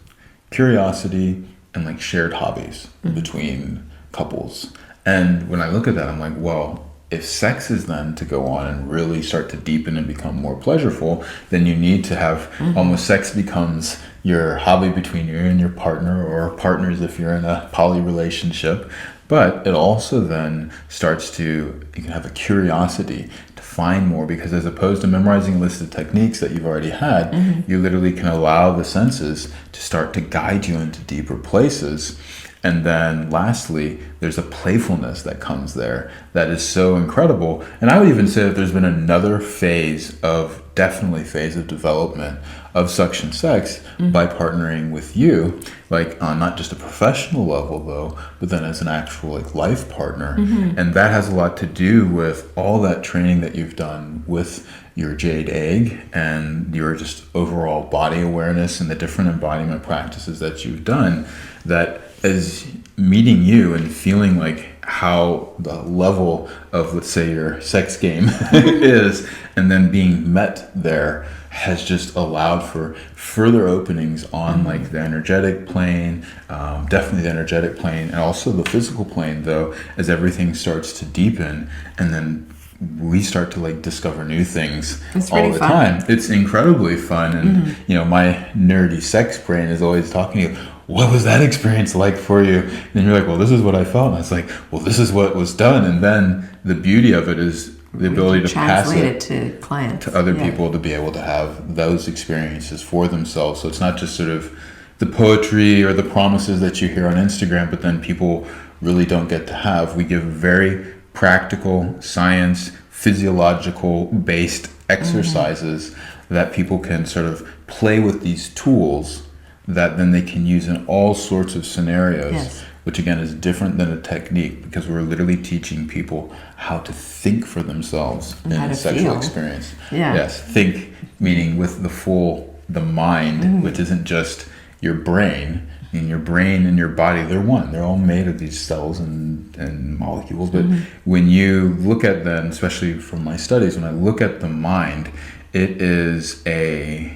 curiosity, and like shared hobbies between couples. And when I look at that, I'm like, well, if sex is then to go on and really start to deepen and become more pleasureful, then you need to have almost sex becomes your hobby between you and your partner, or partners if you're in a poly relationship. But it also then you can have a curiosity to find more, because as opposed to memorizing a list of techniques that you've already had, you literally can allow the senses to start to guide you into deeper places. And then lastly, there's a playfulness that comes there that is so incredible. And I would even say that there's been another phase of development of suction sex by partnering with you, like on not just a professional level though, but then as an actual like life partner. And that has a lot to do with all that training that you've done with your jade egg and your just overall body awareness and the different embodiment practices that you've done, that as meeting you and feeling like how the level of, let's say, your sex game is, and then being met there has just allowed for further openings on like the energetic plane, definitely the energetic plane, and also the physical plane though, as everything starts to deepen, and then we start to like discover new things all the time. It's incredibly fun. And my nerdy sex brain is always talking to you, what was that experience like for you? And you're like, well, this is what I felt. And it's like, well, this is what was done. And then the beauty of it is the ability to pass it to clients, to other people, to be able to have those experiences for themselves. So it's not just sort of the poetry or the promises that you hear on Instagram, but then people really don't get to have. We give very practical, science, physiological based exercises that people can sort of play with these tools that then they can use in all sorts of scenarios which again is different than a technique because we're literally teaching people how to think for themselves in how a to sexual feel. experience. Yeah. Yes, think meaning with the mind, which isn't just your brain. I mean, your brain and your body, they're one. They're all made of these cells and molecules. But when you look at them, especially from my studies, when I look at the mind, the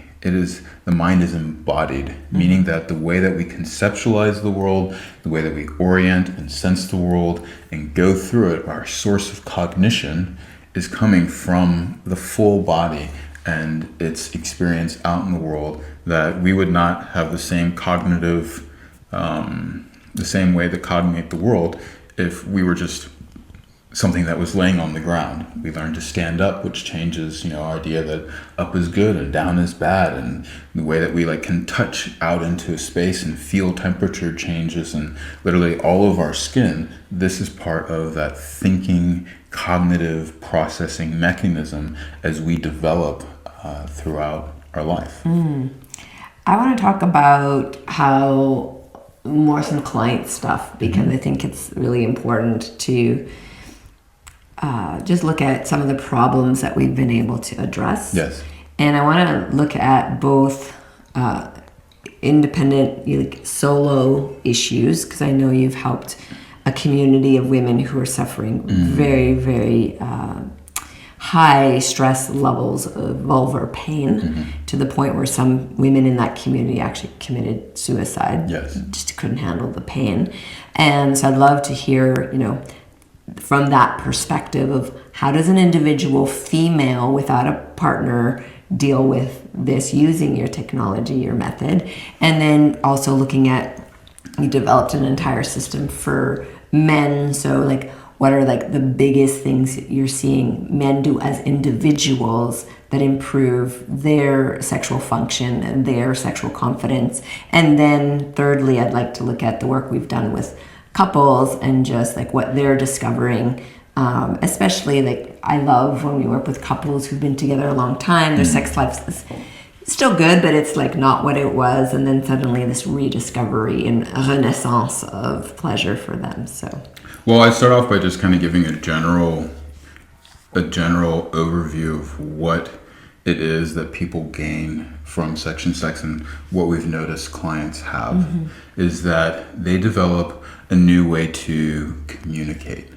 mind is embodied, meaning that the way that we conceptualize the world, the way that we orient and sense the world and go through it, our source of cognition is coming from the full body and its experience out in the world, that we would not have the same cognitive, the same way to cognate the world if we were just something that was laying on the ground. We learned to stand up, which changes, our idea that up is good and down is bad, and the way that we can touch out into a space and feel temperature changes and literally all of our skin. This is part of that thinking, cognitive processing mechanism as we develop throughout our life. I want to talk about how more some client stuff, because I think it's really important to just look at some of the problems that we've been able to address. Yes. And I want to look at both independent, solo issues, because I know you've helped a community of women who are suffering very, very high stress levels of vulvar pain, to the point where some women in that community actually committed suicide. Yes. Just couldn't handle the pain. And so I'd love to hear, from that perspective of how does an individual female without a partner deal with this using your technology, your method, and then also looking at, you developed an entire system for men. So what are the biggest things that you're seeing men do as individuals that improve their sexual function and their sexual confidence? And then thirdly, I'd like to look at the work we've done with couples and just what they're discovering. Especially I love when we work with couples who've been together a long time, their sex life is still good, but it's not what it was. And then suddenly this rediscovery and renaissance of pleasure for them. So. Well, I start off by just kind of giving a general overview of what it is that people gain from Suction Sex, and what we've noticed clients have is that they develop a new way to communicate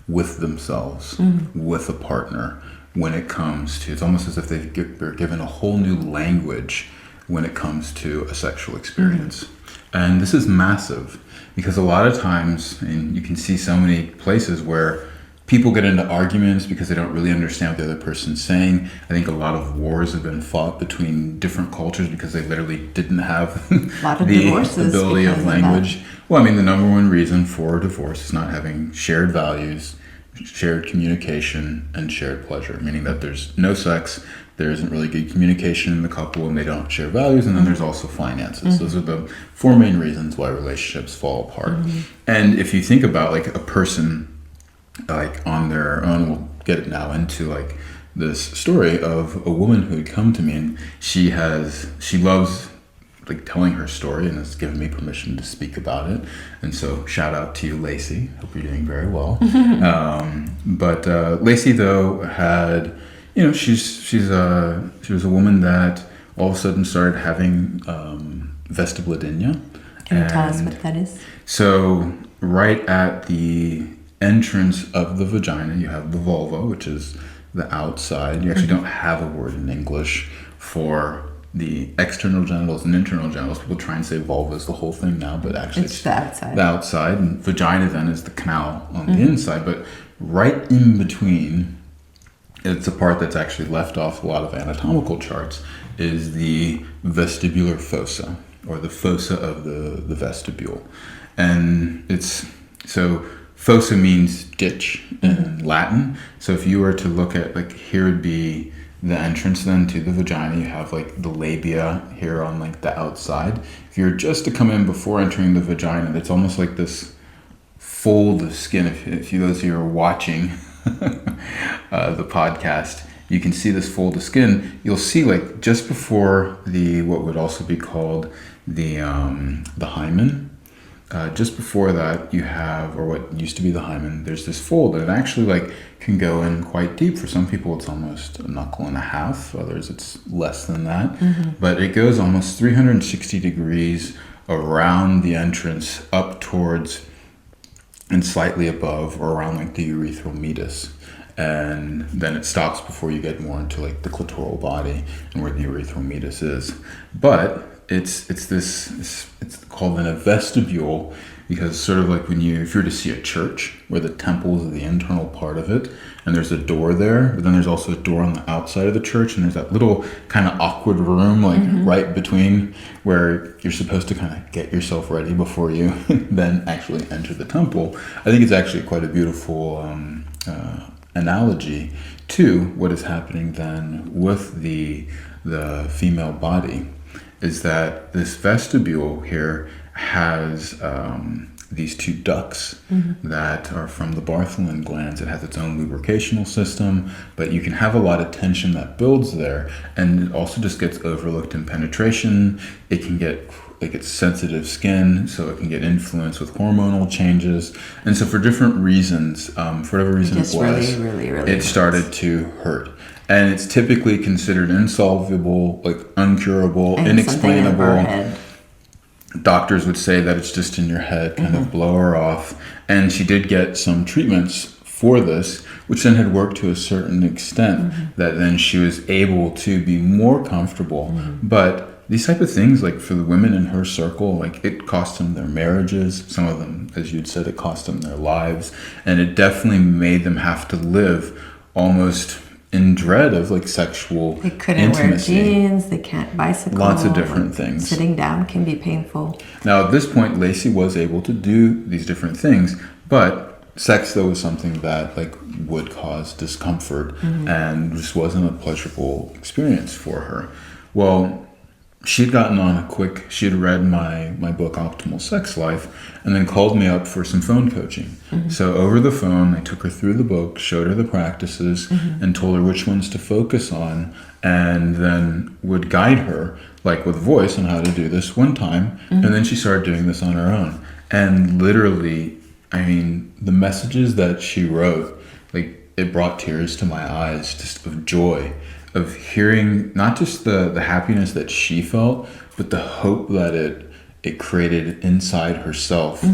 with themselves, with a partner, when it comes to, it's almost as if they're given a whole new language when it comes to a sexual experience. And this is massive, because a lot of times, and you can see so many places where people get into arguments because they don't really understand what the other person's saying. I think a lot of wars have been fought between different cultures because they literally didn't have the ability of language. Well, the number one reason for divorce is not having shared values, shared communication, and shared pleasure, meaning that there's no sex, there isn't really good communication in the couple, and they don't share values, and then there's also finances. Those are the four main reasons why relationships fall apart. And if you think about a person on their own, we'll get it now into this story of a woman who had come to me, and she loves telling her story and has given me permission to speak about it. And so shout out to you, Lacey. Hope you're doing very well. But Lacey, though, had, she was a woman that all of a sudden started having vestibulodynia. Can you tell us what that is? So right at the entrance of the vagina, you have the vulva, which is the outside. You actually don't have a word in English for the external genitals and internal genitals. People try and say vulva is the whole thing now, but actually it's the outside. The outside, and vagina then is the canal on the inside. But right in between, it's a part that's actually left off a lot of anatomical charts, is the vestibular fossa, or the fossa of the vestibule. And fossa means ditch in Latin. So if you were to look at, here would be the entrance then to the vagina. You have the labia here on the outside. If you were just to come in before entering the vagina, it's almost like this fold of skin. If you those who are watching the podcast, you can see this fold of skin. You'll see just before the what would also be called the hymen. just before that, you have, or what used to be the hymen, there's this fold, and it actually like can go in quite deep. For some people, it's almost a knuckle and a half. Others, it's less than that. But it goes almost 360 degrees around the entrance, up towards and slightly above or around like the urethral meatus. And then it stops before you get more into like the clitoral body and where the urethral meatus is. But it's called a vestibule, because sort of like if you were to see a church where the temple is the internal part of it, and there's a door there, but then there's also a door on the outside of the church, and there's that little kind of awkward room like right between where you're supposed to kind of get yourself ready before you then actually enter the temple. I think it's actually quite a beautiful analogy to what is happening then with the female body, is that this vestibule here has these two ducts that are from the Bartholin glands. It has its own lubricational system, but you can have a lot of tension that builds there, and it also just gets overlooked in penetration. It can get it's sensitive skin, so it can get influenced with hormonal changes, and so for different reasons, for whatever reason it was, really it started to hurt. And it's typically considered insolvable, like uncurable, inexplainable. Doctors would say that it's just in your head, kind of blow her off. And she did get some treatments for this, which then had worked to a certain extent, that then she was able to be more comfortable. But these type of things, like for the women in her circle, like it cost them their marriages. Some of them, as you'd said, it cost them their lives. And it definitely made them have to live almost in dread of like sexual intimacy. They couldn't wear jeans, they can't bicycle. Lots of different things. Sitting down can be painful. Now at this point, Lacey was able to do these different things, but sex though was something that like would cause discomfort and just wasn't a pleasurable experience for her. Well, she'd gotten on she had read my book Optimal Sex Life, and then called me up for some phone coaching. So over the phone, I took her through the book, showed her the practices, and told her which ones to focus on, and then would guide her like with voice on how to do this one time. And then she started doing this on her own. And literally, I mean, the messages that she wrote, like it brought tears to my eyes, just of joy, of hearing not just the happiness that she felt, but the hope that it created inside herself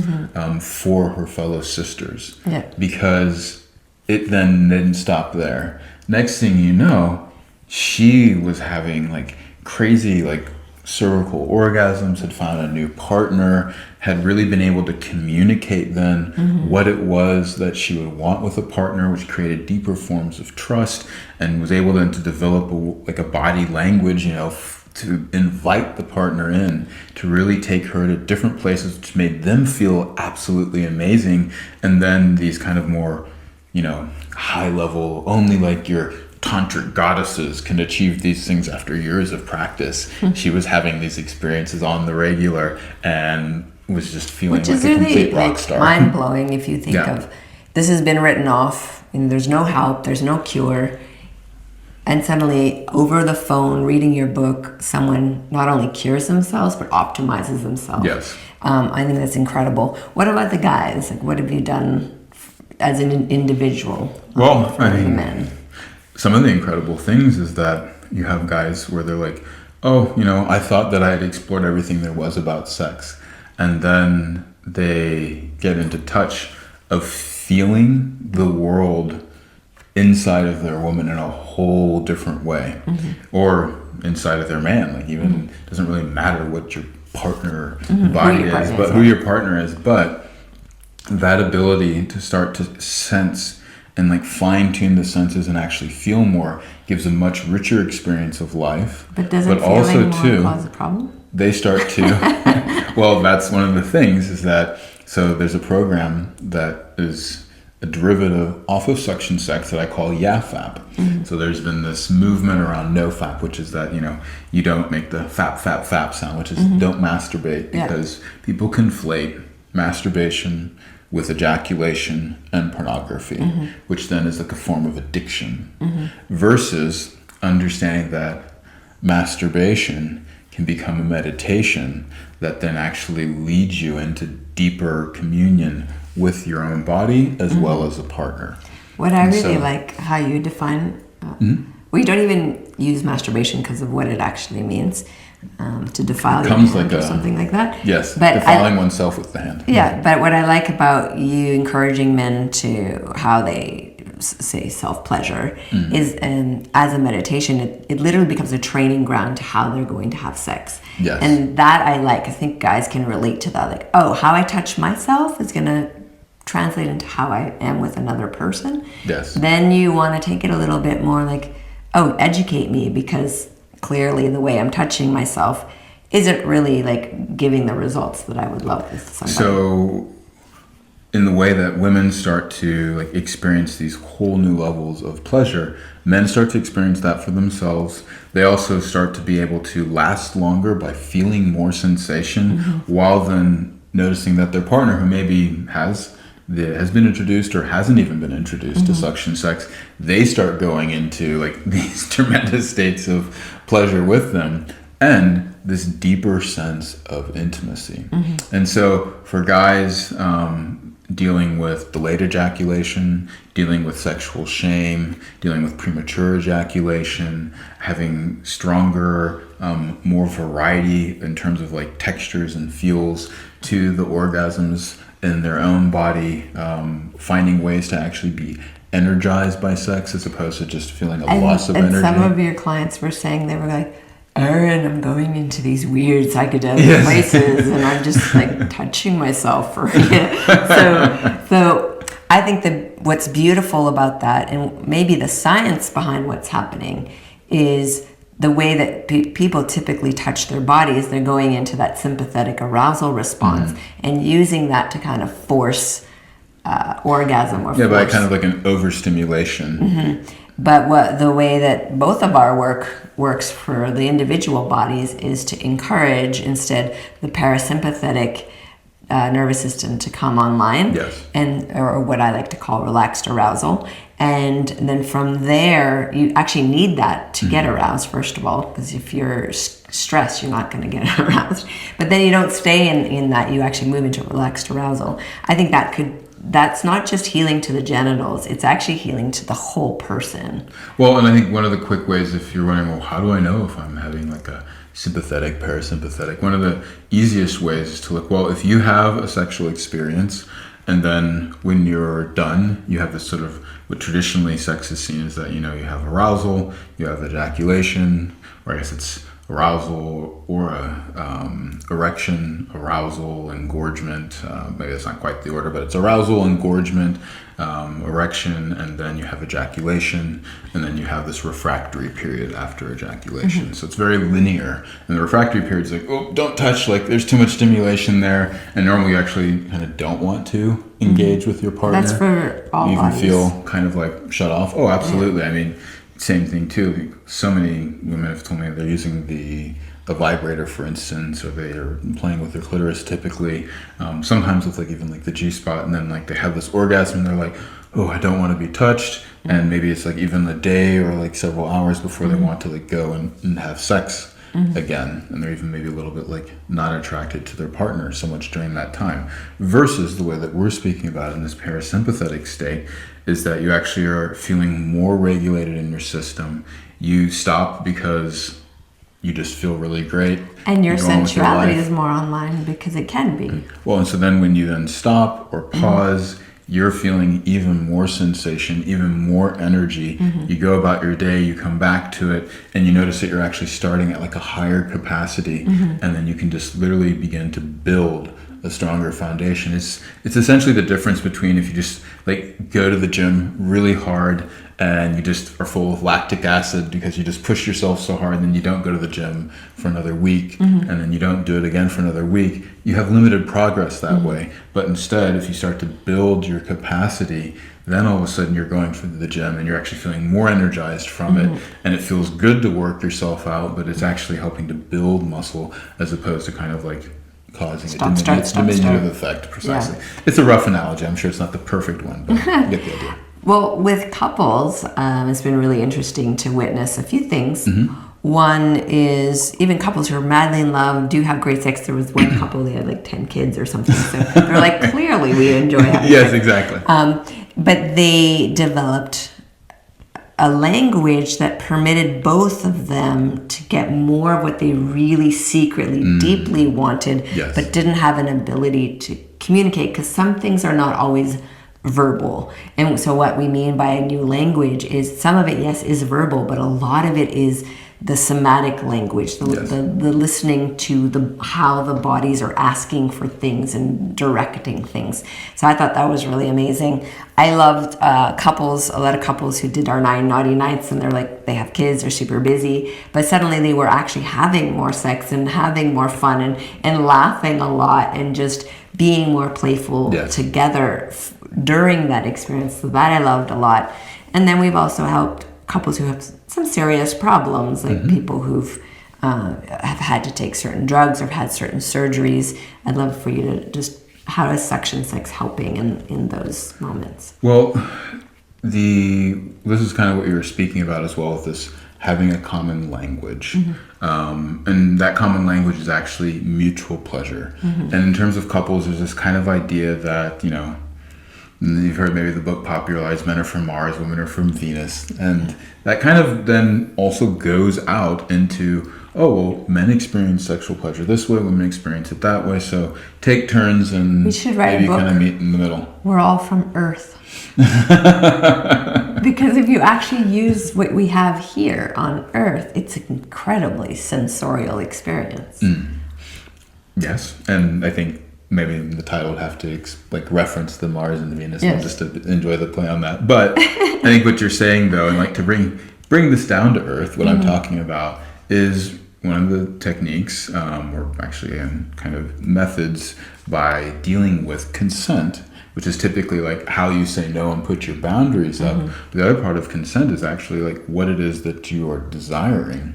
for her fellow sisters. Because it then didn't stop there. Next thing you know, she was having like crazy like cervical orgasms, had found a new partner, had really been able to communicate then what it was that she would want with a partner, which created deeper forms of trust, and was able then to develop a body language, to invite the partner in, to really take her to different places, which made them feel absolutely amazing. And then these kind of more, high level, only like your tantric goddesses can achieve these things after years of practice. She was having these experiences on the regular and was just feeling like a complete rock star. Mind blowing if you think of this has been written off and there's no help, there's no cure, and suddenly over the phone reading your book, someone not only cures themselves but optimizes themselves. Yes. I think that's incredible. What about the guys? Like, what have you done as an individual? Well, for the men? Some of the incredible things is that you have guys where they're like, oh, I thought that I had explored everything there was about sex. And then they get into touch of feeling the world inside of their woman in a whole different way. Or inside of their man. Like even it doesn't really matter what your partner body is, but who your partner is. But that ability to start to sense and like fine tune the senses and actually feel more gives a much richer experience of life. But doesn't feeling more cause a problem? They start to, well, that's one of the things is that, so there's a program that is a derivative off of Suction Sex that I call YAFAP. So there's been this movement around NoFap, which is that, you don't make the fap sound, which is don't masturbate, because people conflate masturbation with ejaculation and pornography, which then is like a form of addiction, versus understanding that masturbation can become a meditation that then actually leads you into deeper communion with your own body as well as a partner. What I really like how you define, we don't even use masturbation because of what it actually means, to defile your hand or something like that. Yes, but defiling oneself with the hand. Yeah, but what I like about you encouraging men to how they say self-pleasure is, as a meditation, it literally becomes a training ground to how they're going to have sex. Yes. And that I like. I think guys can relate to that. Like, oh, how I touch myself is going to translate into how I am with another person. Yes. Then you want to take it a little bit more like, oh, educate me, because clearly the way I'm touching myself isn't really like giving the results that I would love with somebody. So in the way that women start to like experience these whole new levels of pleasure, men start to experience that for themselves. They also start to be able to last longer by feeling more sensation, while then noticing that their partner, who maybe has been introduced or hasn't even been introduced to suction sex, they start going into like these tremendous states of pleasure with them and this deeper sense of intimacy. And so for guys, dealing with delayed ejaculation, dealing with sexual shame, dealing with premature ejaculation, having stronger, more variety in terms of like textures and feels to the orgasms in their own body, finding ways to actually be energized by sex as opposed to just feeling a loss of energy. And some of your clients were saying, they were like, Aaron, I'm going into these weird psychedelic places and I'm just like touching myself for it. So I think that what's beautiful about that, and maybe the science behind what's happening, is the way that people typically touch their bodies. They're going into that sympathetic arousal response and using that to kind of force orgasm or by kind of like an overstimulation. But the way that both of our work works for the individual bodies is to encourage instead the parasympathetic nervous system to come online, or what I like to call relaxed arousal. And then from there, you actually need that to get aroused, first of all, because if you're stressed, you're not going to get aroused. But then you don't stay in that, you actually move into relaxed arousal. I think that's not just healing to the genitals, it's actually healing to the whole person. Well, and I think one of the quick ways, if you're wondering, well, how do I know if I'm having like a sympathetic, parasympathetic? One of the easiest ways is to look, well, if you have a sexual experience and then when you're done, you have this sort of, what traditionally sex is seen as that, you have arousal, you have ejaculation, or I guess it's arousal or erection, arousal, engorgement. Maybe that's not quite the order, but it's arousal, engorgement, erection, and then you have ejaculation, and then you have this refractory period after ejaculation. So it's very linear. And the refractory period is like, oh, don't touch, like there's too much stimulation there. And normally you actually kind of don't want to engage with your partner. That's for all you bodies. even feel kind of like shut off. Oh, absolutely. I mean, same thing too. So many women have told me they're using the vibrator, for instance, or they are playing with their clitoris typically, sometimes with like even like the G-spot, and then like they have this orgasm and they're like, oh, I don't want to be touched. And maybe it's like even a day or like several hours before they want to like go and have sex again. And they're even maybe a little bit like not attracted to their partner so much during that time, versus the way that we're speaking about in this parasympathetic state is that you actually are feeling more regulated in your system. You stop because you just feel really great. And your sensuality is more online because it can be. Well, and so then when you then stop or pause, you're feeling even more sensation, even more energy. You go about your day, you come back to it, and you notice that you're actually starting at like a higher capacity. And then you can just literally begin to build a stronger foundation. It's essentially the difference between if you just like go to the gym really hard and you just are full of lactic acid because you just push yourself so hard, and then you don't go to the gym for another week, and then you don't do it again for another week. You have limited progress that way. But instead, if you start to build your capacity, then all of a sudden you're going to the gym and you're actually feeling more energized from it, and it feels good to work yourself out, but it's actually helping to build muscle as opposed to kind of like causing a diminutive effect. Precisely. Yeah. It's a rough analogy. I'm sure it's not the perfect one, but you get the idea. Well, with couples, it's been really interesting to witness a few things. One is even couples who are madly in love do have great sex. There was one couple, they had like 10 kids or something. So they're like, clearly we enjoy having Yes, sex. exactly. But they developed a language that permitted both of them to get more of what they really secretly, deeply wanted, Yes. but didn't have an ability to communicate, because some things are not always verbal. And so what we mean by a new language is some of it, yes, is verbal, but a lot of it is the somatic language, the listening to how the bodies are asking for things and directing things. So I thought that was really amazing. I loved a lot of couples who did our 9 naughty nights, and they're like, they have kids, they're super busy, but suddenly they were actually having more sex and having more fun and laughing a lot and just being more playful together during that experience. So that I loved a lot. And then we've also helped couples who have some serious problems, like people who've have had to take certain drugs or had certain surgeries. I'd love for you to just, how is Suction Sex helping in those moments? Well, this is kind of what you were speaking about as well, with this having a common language. And that common language is actually mutual pleasure. And in terms of couples, there's this kind of idea that, you've heard maybe the book popularized, men are from Mars, women are from Venus. And that kind of then also goes out into, men experience sexual pleasure this way, women experience it that way. So take turns and we should write maybe a book. kind of meet in the middle. We're all from Earth. Because if you actually use what we have here on Earth, it's an incredibly sensorial experience. Yes, and I think maybe the title would have to reference the Mars and the Venus, just to enjoy the play on that. But I think what you're saying, though, and to bring this down to earth, what I'm talking about is one of the techniques, or actually kind of methods, by dealing with consent, which is typically how you say no and put your boundaries up. But the other part of consent is actually what it is that you are desiring,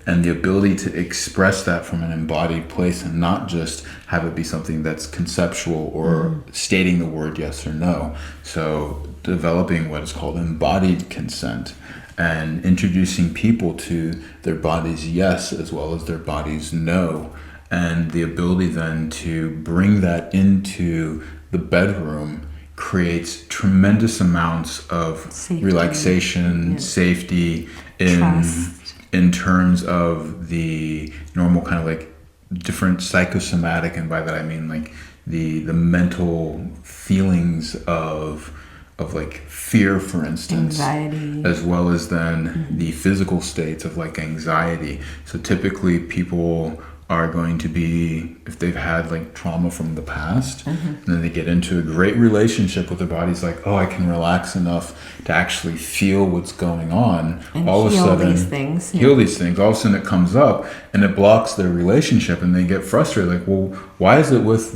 and the ability to express that from an embodied place and not just have it be something that's conceptual or stating the word yes or no. So developing what is called embodied consent and introducing people to their body's yes as well as their body's no, and the ability then to bring that into the bedroom creates tremendous amounts of relaxation, safety in terms of the normal kind of different psychosomatic, and by that I mean the mental feelings of fear, for instance, anxiety, as well as then the physical states of anxiety. So typically people are going to be, if they've had trauma from the past, and then they get into a great relationship with their bodies, I can relax enough to actually feel what's going on, and all of a sudden these things. Heal these things. All of a sudden it comes up and it blocks their relationship, and they get frustrated, well, why is it with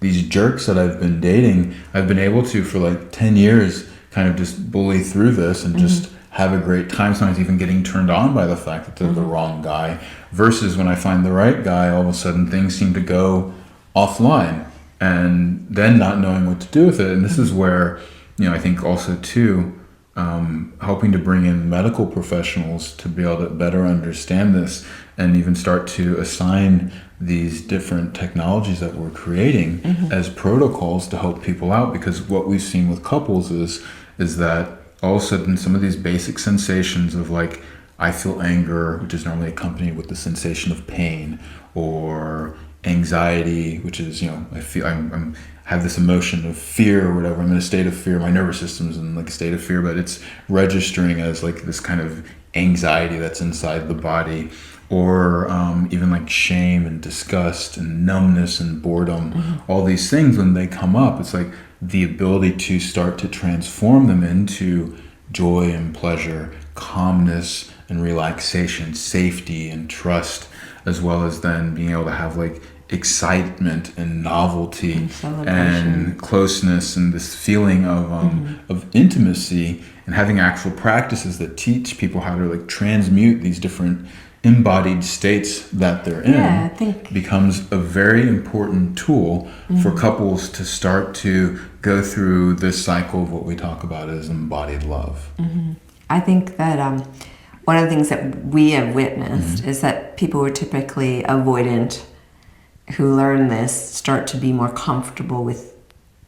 these jerks that I've been dating, I've been able to for 10 years kind of just bully through this and just have a great time, sometimes even getting turned on by the fact that they're the wrong guy, versus when I find the right guy, all of a sudden things seem to go offline, and then not knowing what to do with it. And this is where, I think also too, helping to bring in medical professionals to be able to better understand this and even start to assign these different technologies that we're creating as protocols to help people out. Because what we've seen with couples is that all of a sudden some of these basic sensations of I feel anger, which is normally accompanied with the sensation of pain, or anxiety, which is, I feel I'm have this emotion of fear or whatever. I'm in a state of fear. My nervous system's in a state of fear, but it's registering as this kind of anxiety that's inside the body, or even shame and disgust and numbness and boredom. All these things, when they come up, it's the ability to start to transform them into joy and pleasure, calmness and relaxation, safety and trust, as well as then being able to have excitement and novelty and closeness and this feeling of intimacy, and having actual practices that teach people how to transmute these different embodied states that they're in. I think becomes a very important tool for couples to start to go through this cycle of what we talk about as embodied love. I think that one of the things that we have witnessed is that people who are typically avoidant who learn this start to be more comfortable with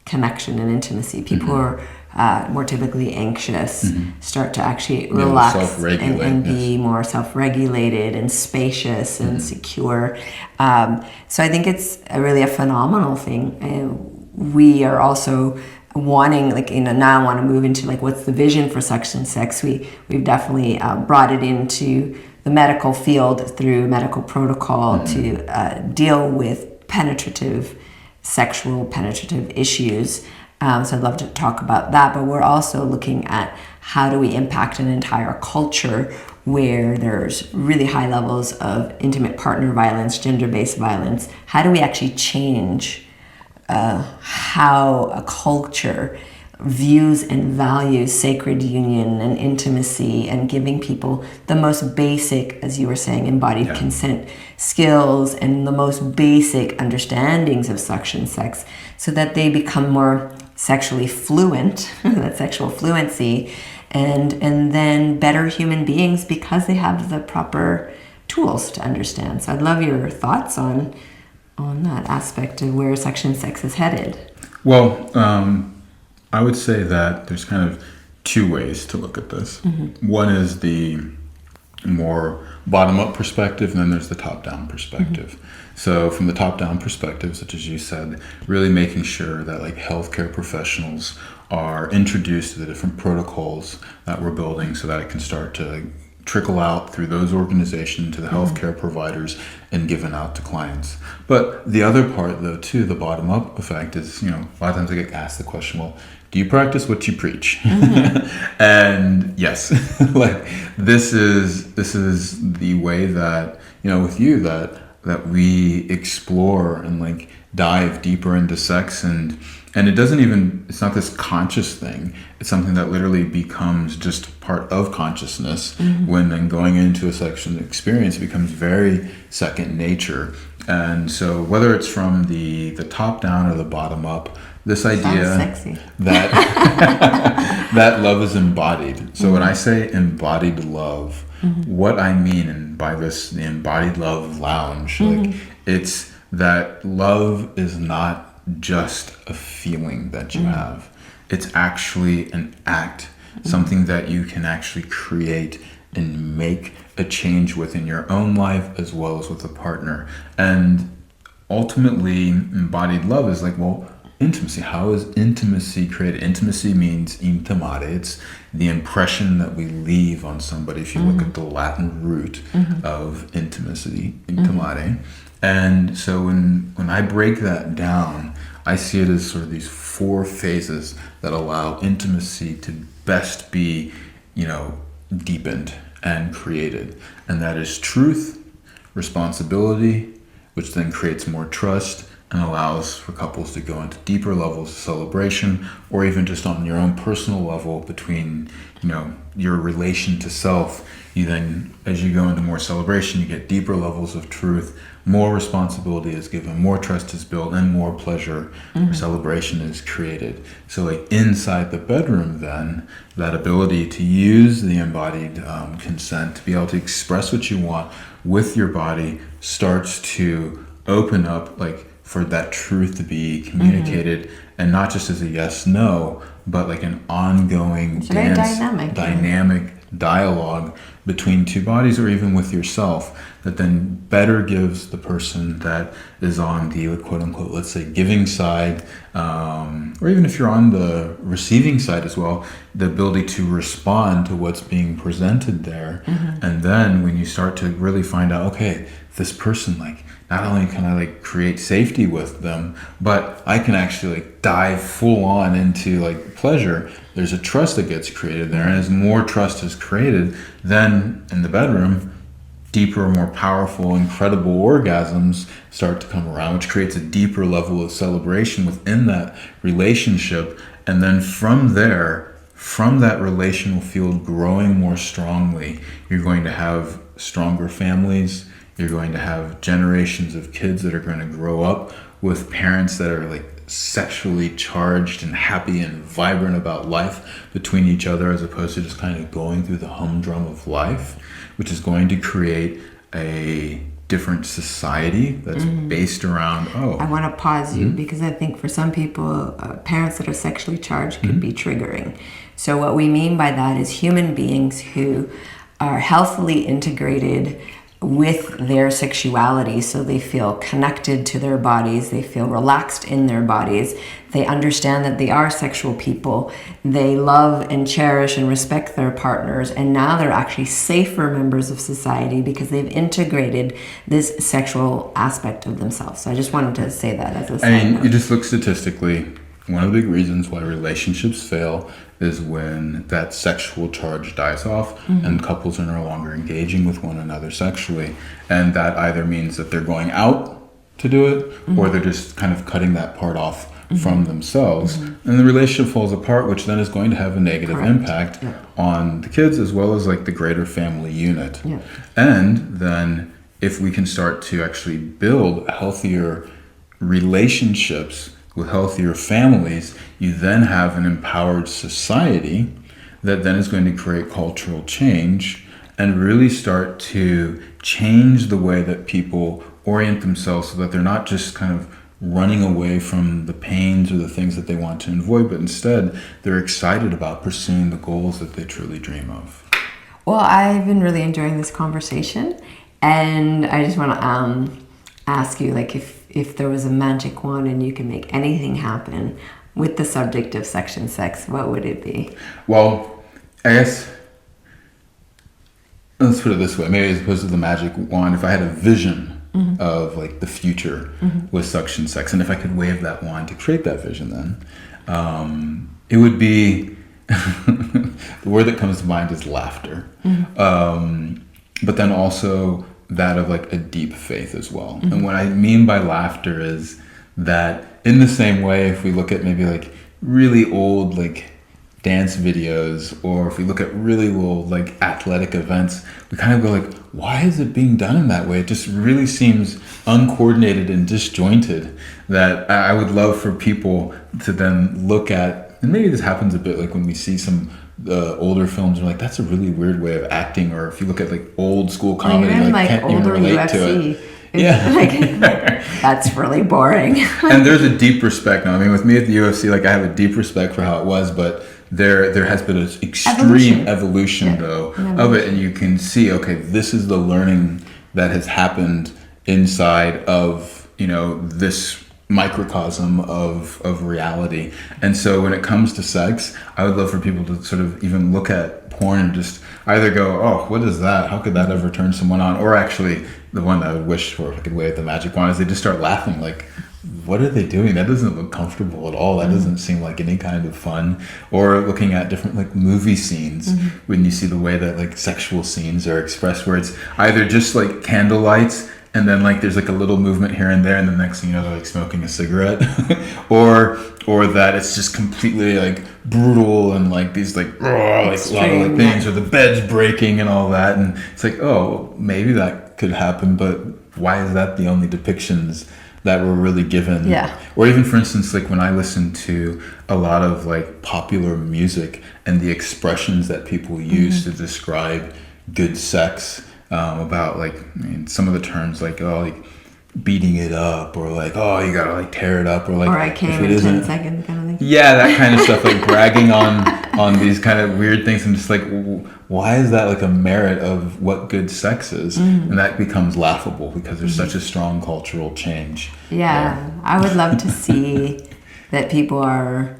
connection and intimacy. People who are more typically anxious start to actually relax and be more self-regulated and spacious and secure. So I think it's really a phenomenal thing. And we are also wanting, like, now I want to move into like what's the vision for Suction Sex. We've definitely brought it into the medical field through medical protocol to deal with sexual penetrative issues. So I'd love to talk about that, but we're also looking at how do we impact an entire culture where there's really high levels of intimate partner violence, gender-based violence. How do we actually change how a culture views and values sacred union and intimacy and giving people the most basic, as you were saying, embodied consent skills and the most basic understandings of suction sex so that they become more sexually fluent, that sexual fluency, and then better human beings because they have the proper tools to understand. So I'd love your thoughts on that aspect of where Suction Sex is headed. Well, I would say that there's kind of two ways to look at this. One is the more bottom-up perspective, and then there's the top-down perspective. So from the top-down perspective, such as you said, really making sure that like healthcare professionals are introduced to the different protocols that we're building so that it can start to trickle out through those organizations to the healthcare providers and given out to clients. But the other part, though, too, the bottom-up effect is, a lot of times I get asked the question, well, do you practice what you preach? And yes, like this is the way that, with you that we explore and like dive deeper into sex and it's not this conscious thing. It's something that literally becomes just part of consciousness when then going into a sexual experience, it becomes very second nature. And so whether it's from the top down or the bottom up, this idea that that love is embodied. So when I say embodied love, what I mean by this, the embodied love lounge, like it's that love is not just a feeling that you have. It's actually an act, something that you can actually create and make a change within your own life as well as with a partner. And ultimately, embodied love is like, well, intimacy. How is intimacy created? Intimacy means intimare. It's the impression that we leave on somebody. If you look at the Latin root of intimacy, intimare. And so when I break that down, I see it as sort of these 4 phases that allow intimacy to best be, deepened and created. And that is truth, responsibility, which then creates more trust and allows for couples to go into deeper levels of celebration, or even just on your own personal level between, your relation to self. You then, as you go into more celebration, you get deeper levels of truth, more responsibility is given, more trust is built, and more pleasure or celebration is created. So like inside the bedroom then, that ability to use the embodied consent to be able to express what you want with your body starts to open up like for that truth to be communicated and not just as a yes, no, but like an ongoing dynamic dialogue between two bodies or even with yourself that then better gives the person that is on the quote unquote, let's say giving side, or even if you're on the receiving side as well, the ability to respond to what's being presented there. And then when you start to really find out, okay, this person, like, not only can I like create safety with them, but I can actually like dive full on into like pleasure. There's a trust that gets created there. And as more trust is created, then in the bedroom, deeper, more powerful, incredible orgasms start to come around, which creates a deeper level of celebration within that relationship. And then from there, from that relational field growing more strongly, you're going to have stronger families. You're going to have generations of kids that are going to grow up with parents that are like sexually charged and happy and vibrant about life between each other, as opposed to just kind of going through the humdrum of life, which is going to create a different society that's based around, I want to pause you because I think for some people, parents that are sexually charged could be triggering. So what we mean by that is human beings who are healthily integrated with their sexuality, so they feel connected to their bodies, they feel relaxed in their bodies, they understand that they are sexual people, they love and cherish and respect their partners, and now they're actually safer members of society because they've integrated this sexual aspect of themselves. So I just wanted to say that as a side note. You just look statistically, one of the big reasons why relationships fail is when that sexual charge dies off and couples are no longer engaging with one another sexually. And that either means that they're going out to do it or they're just kind of cutting that part off from themselves. And the relationship falls apart, which then is going to have a negative impact on the kids as well as like the greater family unit. And then if we can start to actually build healthier relationships with healthier families, you then have an empowered society that then is going to create cultural change and really start to change the way that people orient themselves so that they're not just kind of running away from the pains or the things that they want to avoid, but instead they're excited about pursuing the goals that they truly dream of. Well, I've been really enjoying this conversation, and I just want to ask you, like, if there was a magic wand and you could make anything happen with the subject of Suction Sex, what would it be? Well, I guess, let's put it this way, maybe as opposed to the magic wand, if I had a vision of like the future with Suction Sex, and if I could wave that wand to create that vision, then it would be, the word that comes to mind is laughter. But then also that of like a deep faith as well. And what I mean by laughter is that in the same way, if we look at maybe like really old like dance videos, or if we look at really old like athletic events, we kind of go like, why is it being done in that way? It just really seems uncoordinated and disjointed, that I would love for people to then look at, and maybe this happens a bit like when we see some older films, are like, that's a really weird way of acting. Or if you look at like old school comedy, like can't even relate to it. Like, that's really boring. And there's a deep respect now. I mean, with me at the UFC, like I have a deep respect for how it was, but there has been an extreme evolution though of it, and you can see, okay, this is the learning that has happened inside of, you know, this microcosm of reality. And so when it comes to sex, I would love for people to sort of even look at porn and just either go, oh, what is that? How could that ever turn someone on? Or actually, the one that I would wish for, if I could wave the magic wand, is they just start laughing like, what are they doing? That doesn't look comfortable at all. That doesn't seem like any kind of fun. Or looking at different like movie scenes, when you see the way that like sexual scenes are expressed, where it's either just like candle lights and then like there's like a little movement here and there, and the next thing you know they're like smoking a cigarette, or that it's just completely like brutal and like these like a lot of like things, or the bed's breaking and all that, and it's like, oh, maybe that could happen, but why is that the only depictions that were really given? Or even, for instance, like when I listen to a lot of like popular music and the expressions that people use to describe good sex, about like, I mean, some of the terms like, oh, like beating it up, or like, oh, you gotta like tear it up, or like, or I came in 10 seconds kind of thing. Yeah, that kind of stuff, like bragging on these kind of weird things, and just like, why is that like a merit of what good sex is? And that becomes laughable because there's such a strong cultural change. I would love to see that people are,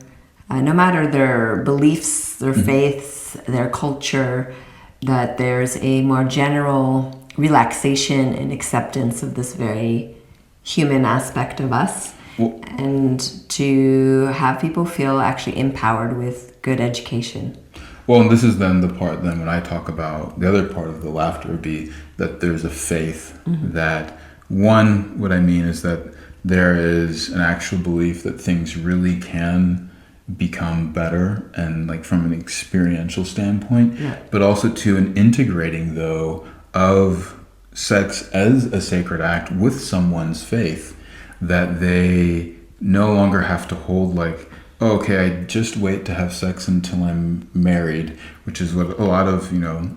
no matter their beliefs, their faiths, their culture, that there's a more general relaxation and acceptance of this very human aspect of us, and to have people feel actually empowered with good education. Well, and this is then the part then when I talk about the other part of the laughter would be that there's a faith that, one, what I mean is that there is an actual belief that things really can become better, and like from an experiential standpoint, but also to an integrating though of sex as a sacred act with someone's faith, that they no longer have to hold like, oh, okay, I just wait to have sex until I'm married, which is what a lot of,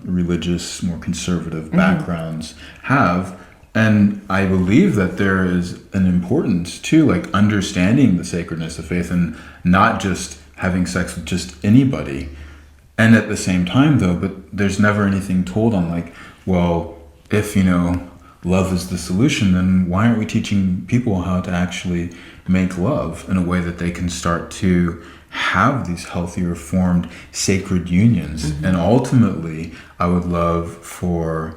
religious, more conservative backgrounds have. And I believe that there is an importance to like understanding the sacredness of faith and not just having sex with just anybody. And at the same time though, but there's never anything told on like, well, if, love is the solution, then why aren't we teaching people how to actually make love in a way that they can start to have these healthier formed sacred unions? And ultimately, I would love for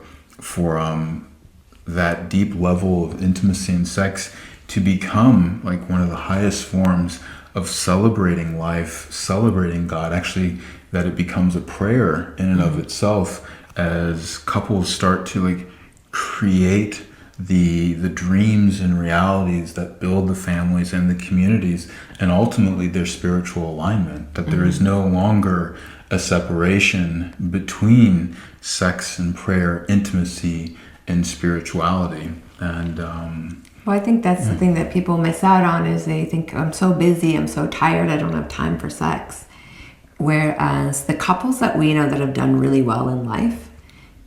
that deep level of intimacy and sex to become like one of the highest forms of celebrating life, celebrating God, actually, that it becomes a prayer in and of itself as couples start to like create the dreams and realities that build the families and the communities and ultimately their spiritual alignment, that there is no longer a separation between sex and prayer, intimacy and spirituality. And Well, I think that's the thing that people miss out on is they think, I'm so busy, I'm so tired, I don't have time for sex. Whereas the couples that we know that have done really well in life,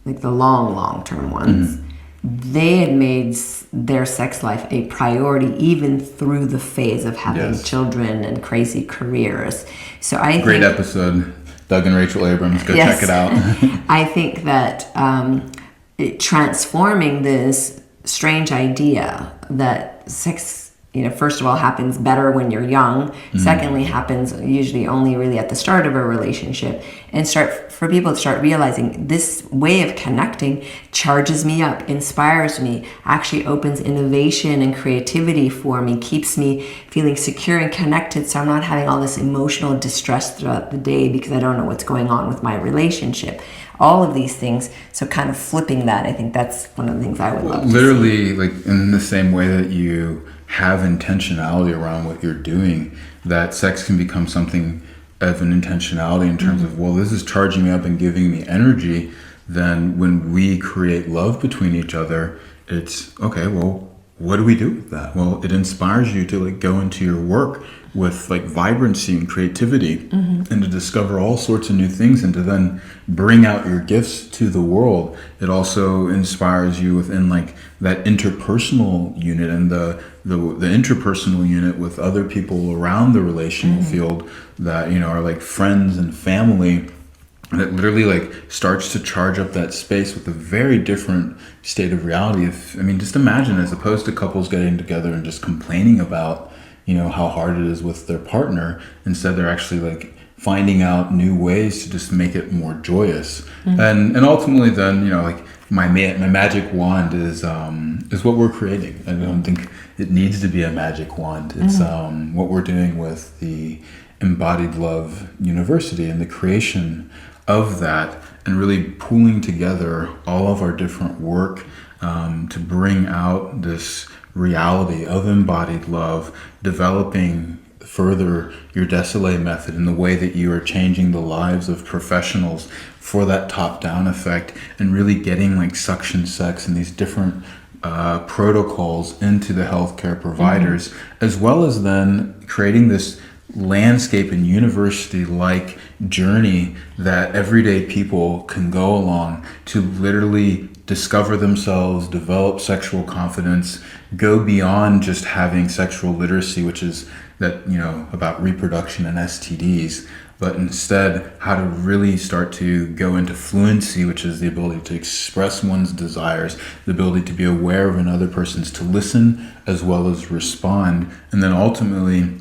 like the long-term ones, they had made their sex life a priority even through the phase of having children and crazy careers. So I great think, episode, Doug and Rachel Abrams, go yes, check it out. I think that transforming this strange idea that sex, first of all, happens better when you're young. Secondly, happens usually only really at the start of a relationship, and for people to start realizing this way of connecting charges me up, inspires me, actually opens innovation and creativity for me, keeps me feeling secure and connected, so I'm not having all this emotional distress throughout the day because I don't know what's going on with my relationship. All of these things. So kind of flipping that, I think that's one of the things I would love to literally see. Like in the same way that you have intentionality around what you're doing, that sex can become something of an intentionality in terms of, well, this is charging me up and giving me energy. Then when we create love between each other, it's okay, well, what do we do with that? Well, it inspires you to like go into your work with like vibrancy and creativity and to discover all sorts of new things and to then bring out your gifts to the world. It also inspires you within like that interpersonal unit and the interpersonal unit with other people around the relational field that, are like friends and family. And it literally like starts to charge up that space with a very different state of reality. Just imagine, as opposed to couples getting together and just complaining about, how hard it is with their partner, instead they're actually like finding out new ways to just make it more joyous. And ultimately then, like my magic wand is what we're creating. I don't think it needs to be a magic wand. It's what we're doing with the Embodied Love University and the creation of that, and really pooling together all of our different work to bring out this reality of embodied love, developing further your Désolé method in the way that you are changing the lives of professionals for that top-down effect, and really getting like Suction Sex and these different protocols into the healthcare providers, as well as then creating this landscape and university-like journey that everyday people can go along to literally discover themselves, develop sexual confidence, go beyond just having sexual literacy, which is that, about reproduction and STDs, but instead how to really start to go into fluency, which is the ability to express one's desires, the ability to be aware of another person's, to listen as well as respond, and then ultimately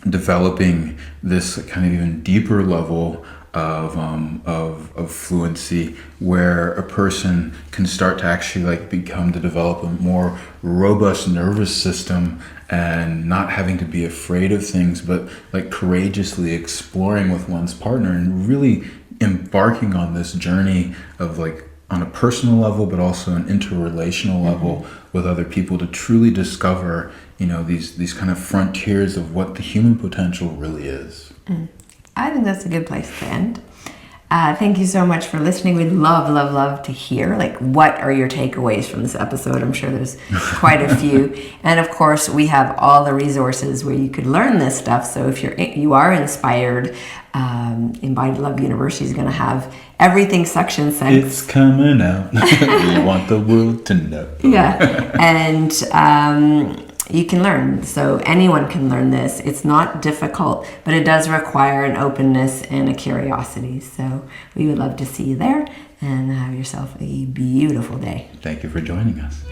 developing this kind of even deeper level of fluency, where a person can start to actually like become to develop a more robust nervous system, and not having to be afraid of things, but like courageously exploring with one's partner and really embarking on this journey of like on a personal level, but also an interrelational level with other people, to truly discover, these kind of frontiers of what the human potential really is. I think that's a good place to end. Thank you so much for listening. We'd love to hear, like, what are your takeaways from this episode? I'm sure there's quite a few. And of course, we have all the resources where you could learn this stuff. So if you are inspired, Embodied Love University is going to have everything suction sex. It's coming out. We want the world to know. Yeah. And you can learn. So anyone can learn this. It's not difficult, but it does require an openness and a curiosity. So we would love to see you there, and have yourself a beautiful day. Thank you for joining us.